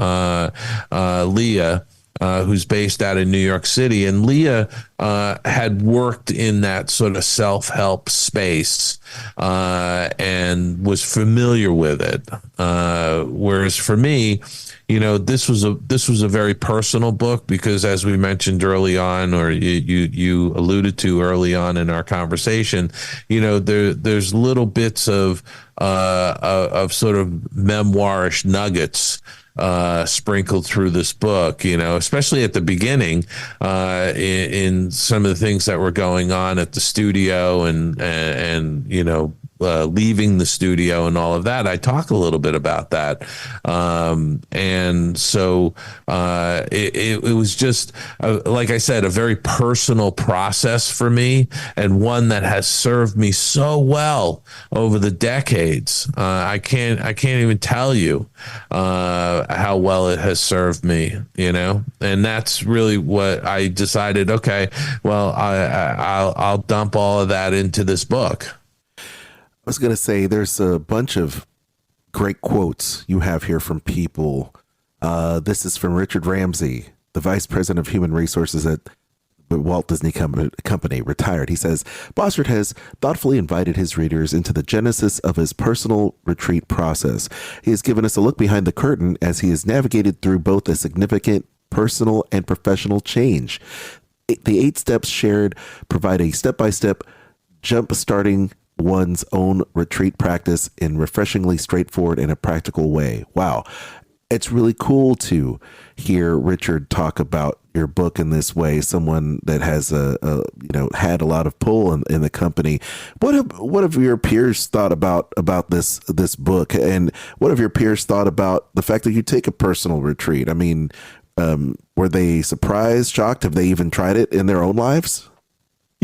Leah, who's based out in New York City. And Leah had worked in that sort of self-help space and was familiar with it. Whereas for me, this was a very personal book because, as we mentioned early on, or you alluded to early on in our conversation, there's little bits of sort of memoirish nuggets sprinkled through this book, especially at the beginning, in some of the things that were going on at the studio and leaving the studio and all of that. I talk a little bit about that. And so it was just, like I said, a very personal process for me, and one that has served me so well over the decades. I can't even tell you how well it has served me, and that's really what I decided. Okay, well, I'll dump all of that into this book. I was going to say there's a bunch of great quotes you have here from people. This is from Richard Ramsey, the vice president of human resources at Walt Disney Company, retired. He says, Bossert has thoughtfully invited his readers into the genesis of his personal retreat process. He has given us a look behind the curtain as he has navigated through both a significant personal and professional change. The 8 steps shared provide a step-by-step jump-starting one's own retreat practice in refreshingly straightforward and a practical way. Wow. It's really cool to hear Richard talk about your book in this way. Someone that has had a lot of pull in the company. What have your peers thought about this book, and what have your peers thought about the fact that you take a personal retreat? I mean, were they surprised, shocked? Have they even tried it in their own lives?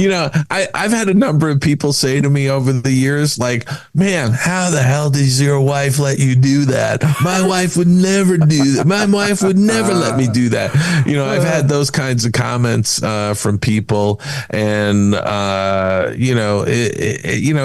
I've had a number of people say to me over the years, like, man, how the hell does your wife let you do that? My wife would never do that. My wife would never let me do that. I've had those kinds of comments from people, and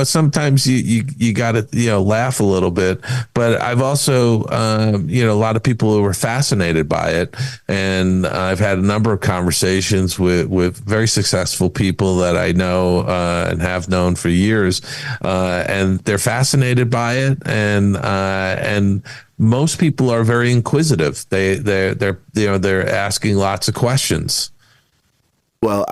sometimes you got to laugh a little bit, but I've also a lot of people who were fascinated by it, and I've had a number of conversations with very successful people that I know and have known for years, and they're fascinated by it, and most people are very inquisitive. They're asking lots of questions. Well,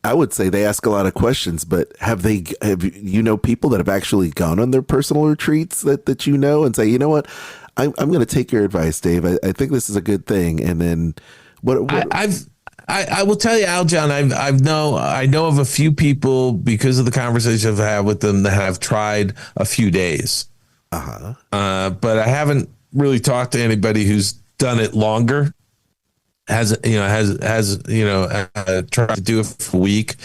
I would say they ask a lot of questions, but have people that have actually gone on their personal retreats that and say, you know what, I'm going to take your advice, Dave. I think this is a good thing. And then I will tell you, Aljon, I know of a few people, because of the conversations I've had with them, that have tried a few days. But I haven't really talked to anybody who's done it longer. Has tried to do it for a week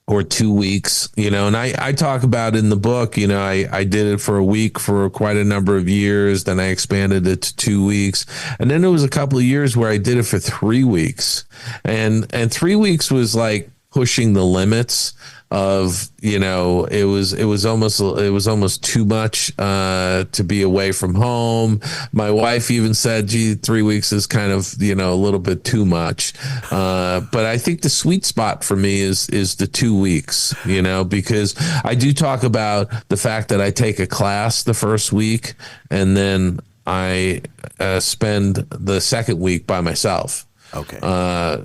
or 2 weeks, and I talk about in the book, I did it for a week for quite a number of years. Then I expanded it to 2 weeks. And then there was a couple of years where I did it for 3 weeks, and 3 weeks was like pushing the limits of, it was almost too much to be away from home. My wife even said, gee, 3 weeks is kind of, a little bit too much. But I think the sweet spot for me is the 2 weeks, because I do talk about the fact that I take a class the first week, and then I spend the second week by myself. Okay.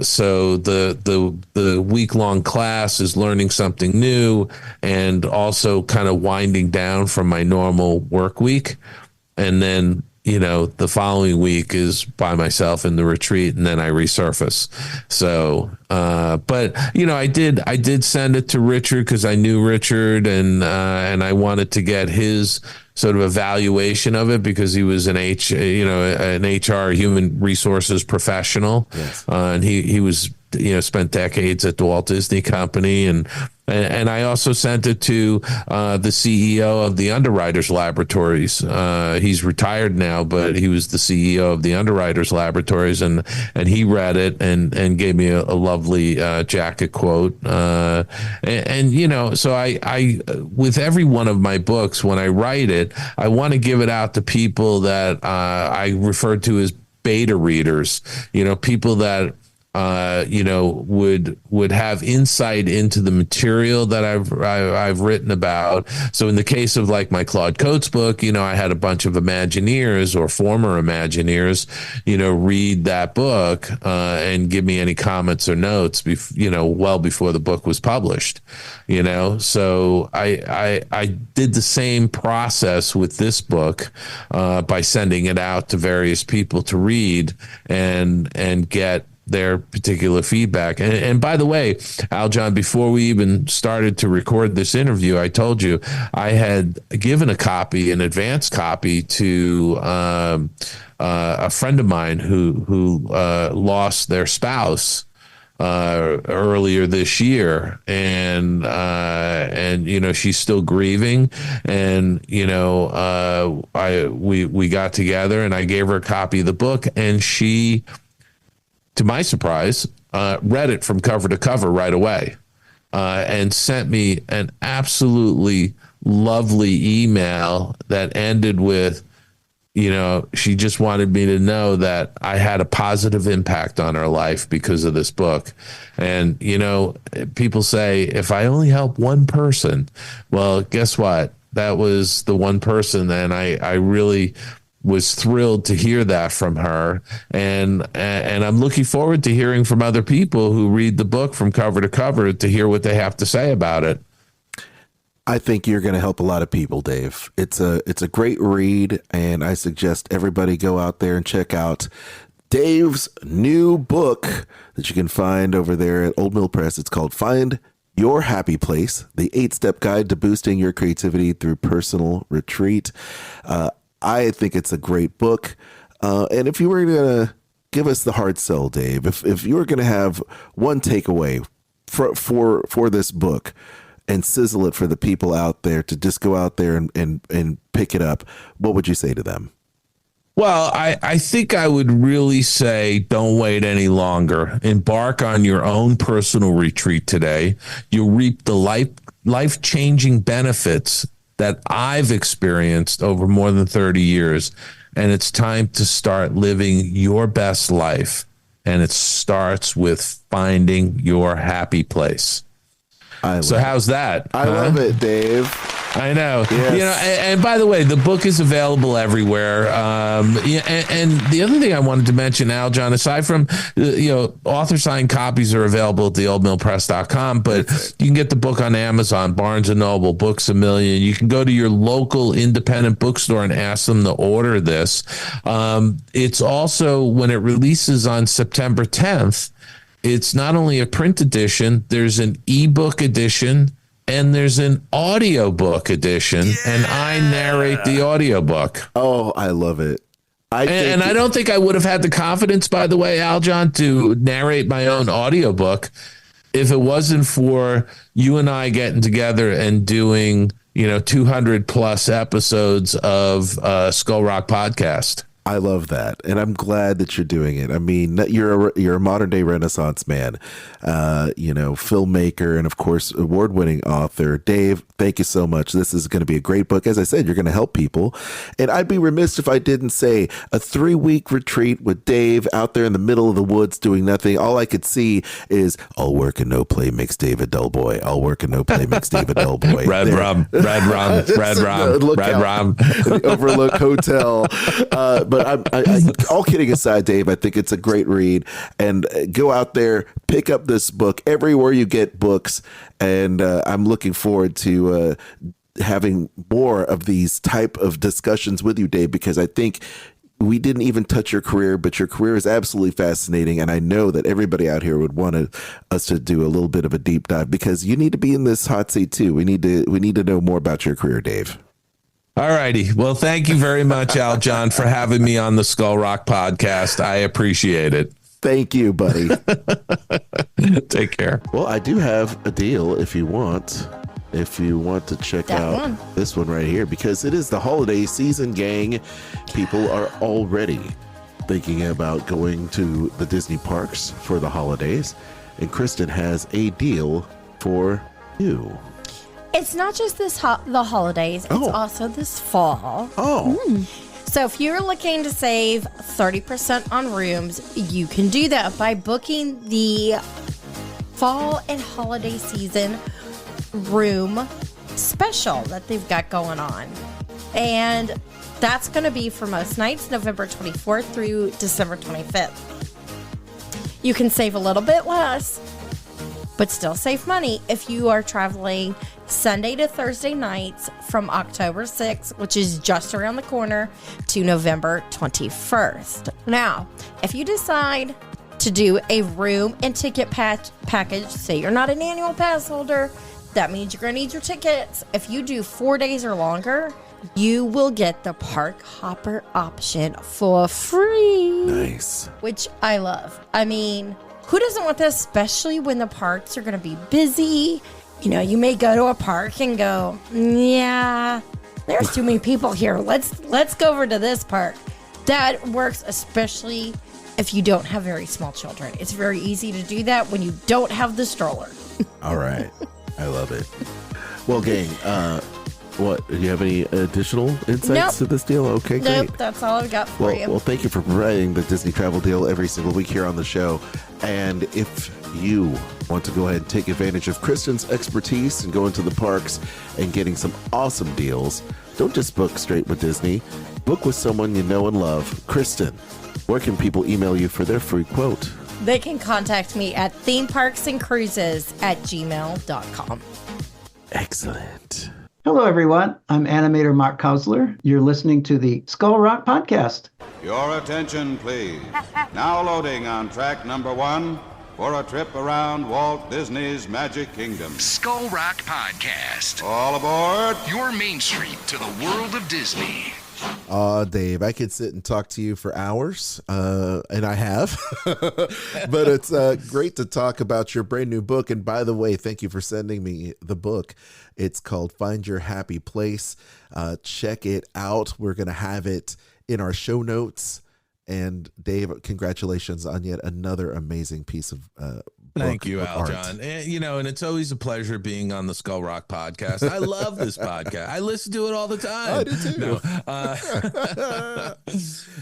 So the week-long class is learning something new, and also kind of winding down from my normal work week. And then, the following week is by myself in the retreat, and then I resurface. So, but I did send it to Richard because I knew Richard, and I wanted to get his sort of evaluation of it because he was an HR human resources professional. Yes. And he was, spent decades at the Walt Disney Company, and I also sent it to the CEO of the Underwriters Laboratories. He's retired now, but he was the CEO of the Underwriters Laboratories, and he read it and gave me a lovely jacket quote. So I with every one of my books, when I write it, I want to give it out to people that I refer to as beta readers. People that would have insight into the material that I've written about. So in the case of like my Claude Coates book, I had a bunch of Imagineers or former Imagineers, read that book and give me any comments or notes, well before the book was published. So I did the same process with this book by sending it out to various people to read and get their particular feedback. And by the way, Aljon, before we even started to record this interview, I told you I had given an advance copy to a friend of mine who lost their spouse earlier this year, and she's still grieving, and we got together and I gave her a copy of the book, and she, to my surprise, read it from cover to cover right away, and sent me an absolutely lovely email that ended with, she just wanted me to know that I had a positive impact on her life because of this book. And, people say, if I only help one person, well, guess what? That was the one person. And I really was thrilled to hear that from her. And I'm looking forward to hearing from other people who read the book from cover to cover to hear what they have to say about it. I think you're going to help a lot of people, Dave. It's a great read, and I suggest everybody go out there and check out Dave's new book that you can find over there at Old Mill Press. It's called Find Your Happy Place, the 8-step guide to boosting your creativity through personal retreat. I think it's a great book. And if you were going to give us the hard sell, Dave, if you were going to have one takeaway for this book and sizzle it for the people out there to just go out there and pick it up, what would you say to them? Well, I think I would really say don't wait any longer. Embark on your own personal retreat today. You'll reap the life-changing benefits that I've experienced over more than 30 years. And it's time to start living your best life. And it starts with finding your happy place. So how's that? I love it, Dave. I know. Yes. And by the way, the book is available everywhere. And the other thing I wanted to mention, Aljon, aside from, author signed copies are available at theoldmillpress.com, but you can get the book on Amazon, Barnes & Noble, Books A Million. You can go to your local independent bookstore and ask them to order this. It's also, when it releases on September 10th, it's not only a print edition, there's an ebook edition, and there's an audiobook edition, and I narrate the audiobook. Oh, I love it. I don't think I would have had the confidence, by the way, Aljon, to narrate my own audiobook if it wasn't for you and I getting together and doing, 200 plus episodes of Skull Rock Podcast. I love that, and I'm glad that you're doing it. I mean, you're a modern day Renaissance man, filmmaker, and of course, award-winning author. Dave, thank you so much. This is going to be a great book. As I said, you're going to help people, and I'd be remiss if I didn't say a 3-week retreat with Dave out there in the middle of the woods doing nothing. All I could see is all work and no play makes Dave a dull boy. All work and no play makes Dave a dull boy. Red rum. The Overlook Hotel. But I, all kidding aside, Dave, I think it's a great read, and go out there, pick up this book everywhere you get books. And I'm looking forward to having more of these type of discussions with you, Dave, because I think we didn't even touch your career, but your career is absolutely fascinating. And I know that everybody out here would want us to do a little bit of a deep dive, because you need to be in this hot seat too. We need to know more about your career, Dave. All righty. Well, thank you very much, Al John, for having me on the Skull Rock podcast. I appreciate it. Thank you, buddy. Take care. Well, I do have a deal if you want to check That out one. this one right here, because it is the holiday season, gang. People are already thinking about going to the Disney parks for the holidays, and Kristen has a deal for you. It's not just the holidays. It's also this fall. Oh. So if you're looking to save 30% on rooms, you can do that by booking the fall and holiday season room special that they've got going on. And that's going to be for most nights, November 24th through December 25th. You can save a little bit less, but still save money if you are traveling Sunday to Thursday nights from October 6th, which is just around the corner, to November 21st. Now, if you decide to do a room and ticket package, say you're not an annual pass holder, that means you're going to need your tickets. If you do 4 days or longer, you will get the park hopper option for free. Nice. Which I love. I mean, who doesn't want this, especially when the parks are going to be busy? You know, you may go to a park and go, yeah, there's too many people here. Let's go over to this park. That works especially if you don't have very small children. It's very easy to do that when you don't have the stroller. All right. I love it. Well, gang, what? Do you have any additional insights to this deal? Okay, great. Nope, that's all I've got for you. Well, thank you for providing the Disney travel deal every single week here on the show. And if you want to go ahead and take advantage of Kristen's expertise and go into the parks and getting some awesome deals, don't just book straight with Disney. Book with someone you know and love. Kristen, where can people email you for their free quote? They can contact me at themeparksandcruises@gmail.com. Excellent. Hello, everyone. I'm animator Mark Kausler. You're listening to the Skull Rock Podcast. Your attention, please. Now loading on track number 1 for a trip around Walt Disney's Magic Kingdom. Skull Rock Podcast. All aboard. Your main street to the world of Disney. Dave, I could sit and talk to you for hours, and I have, but it's great to talk about your brand new book. And by the way, thank you for sending me the book. It's called Find Your Happy Place. Check it out. We're going to have it in our show notes. And Dave, congratulations on yet another amazing piece of Thank you, of Al art. John. And, you know, and it's always a pleasure being on the Skull Rock podcast. I love this podcast. I listen to it all the time. I do too.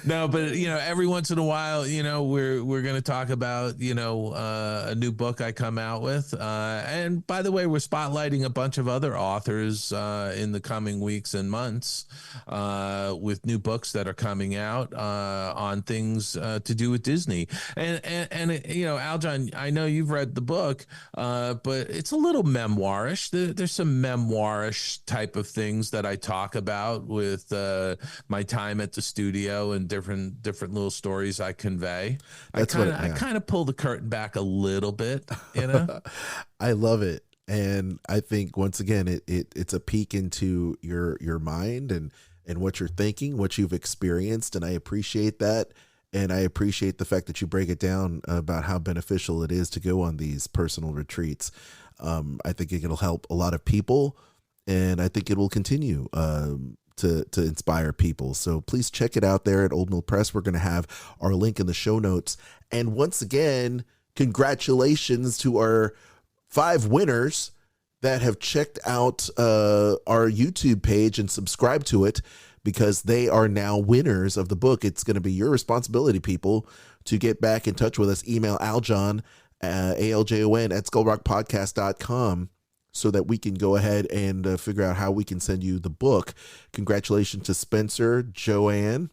No, but you know, every once in a while, you know, we're going to talk about, you know, a new book I come out with. And by the way, we're spotlighting a bunch of other authors in the coming weeks and months with new books that are coming out on things to do with Disney. And you know, Al John, I know you've read the book, but it's a little memoirish. There's some memoirish type of things that I talk about with my time at the studio and different little stories I convey. I kind of pull the curtain back a little bit, you know. I love it. And I think once again, it's a peek into your mind and what you're thinking, what you've experienced. And I appreciate that. And I appreciate the fact that you break it down about how beneficial it is to go on these personal retreats. I think it'll help a lot of people, and I think it will continue to inspire people. So please check it out there at Old Mill Press. We're going to have our link in the show notes. And once again, congratulations to our 5 winners that have checked out our YouTube page and subscribed to it, because they are now winners of the book. It's going to be your responsibility, people, to get back in touch with us. Email Aljon, ALJON, at skullrockpodcast.com, so that we can go ahead and figure out how we can send you the book. Congratulations to Spencer, Joni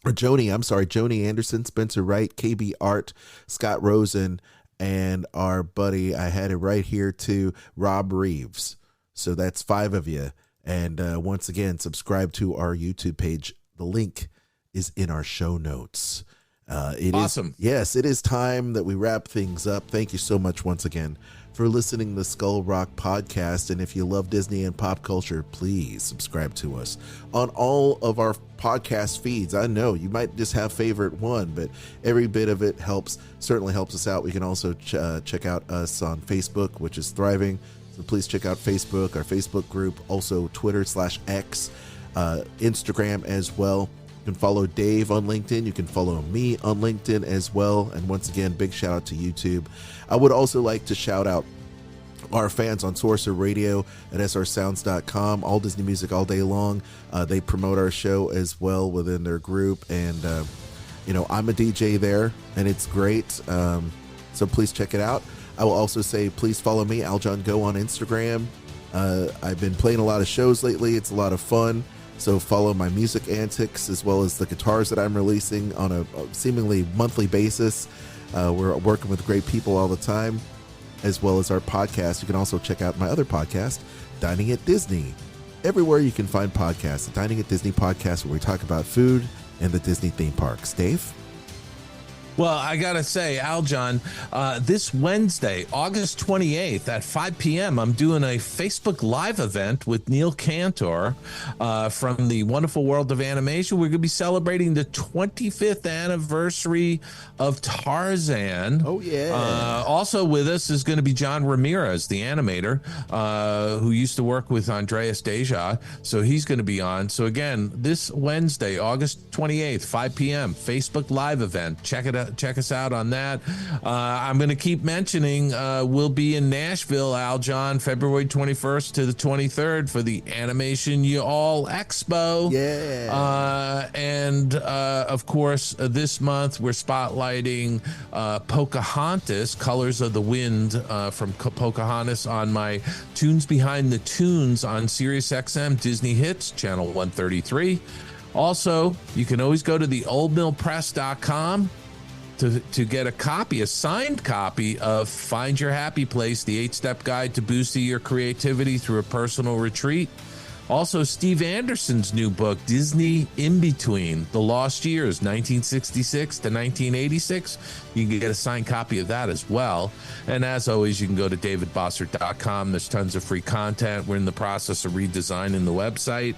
Anderson, Spencer Wright, KB Art, Scott Rosen, and our buddy, I had it right here too, Rob Reeves. So that's 5 of you. And once again, subscribe to our YouTube page. The link is in our show notes. Awesome. Yes, it is time that we wrap things up. Thank you so much once again for listening to the Skull Rock podcast. And if you love Disney and pop culture, please subscribe to us on all of our podcast feeds. I know you might just have favorite one, but every bit of it certainly helps us out. We can also check out us on Facebook, which is thriving. So please check out Facebook, our Facebook group, also Twitter/X, Instagram as well. You can follow Dave on LinkedIn. You can follow me on LinkedIn as well. And once again, big shout out to YouTube. I would also like to shout out our fans on Sorcerer Radio at srsounds.com. All Disney music all day long. They promote our show as well within their group. And, I'm a DJ there, and it's great. So please check it out. I will also say, please follow me, Aljon Go, on Instagram. I've been playing a lot of shows lately. It's a lot of fun. So follow my music antics as well as the guitars that I'm releasing on a seemingly monthly basis. We're working with great people all the time, as well as our podcast. You can also check out my other podcast, Dining at Disney. Everywhere you can find podcasts, the Dining at Disney podcast, where we talk about food and the Disney theme parks. Dave? Well, I got to say, Aljon, this Wednesday, August 28th at 5 p.m., I'm doing a Facebook Live event with Neil Cantor from the Wonderful World of Animation. We're going to be celebrating the 25th anniversary of Tarzan. Oh, yeah. Also with us is going to be John Ramirez, the animator, who used to work with Andreas Deja. So he's going to be on. So again, this Wednesday, August 28th, 5 p.m., Facebook Live event. Check it out. Check us out on that. I'm going to keep mentioning we'll be in Nashville, Aljon, February 21st to the 23rd for the Animation You All Expo. Yeah. And of course, this month we're spotlighting Pocahontas, Colors of the Wind from Pocahontas on my Tunes Behind the Tunes on SiriusXM Disney Hits, channel 133. Also, you can always go to the oldmillpress.com to get a signed copy of Find Your Happy Place, the 8-step guide to boosting your creativity through a personal retreat. Also, Steve Anderson's new book, Disney In Between, The Lost Years, 1966 to 1986. You can get a signed copy of that as well. And as always, you can go to davidbossert.com. There's tons of free content. We're in the process of redesigning the website.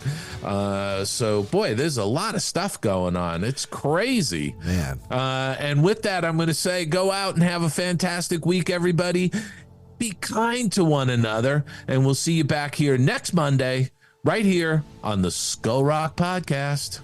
So, boy, there's a lot of stuff going on. It's crazy. Man. And with that, I'm going to say, go out and have a fantastic week, everybody. Be kind to one another. And we'll see you back here next Monday, right here on the Skull Rock Podcast.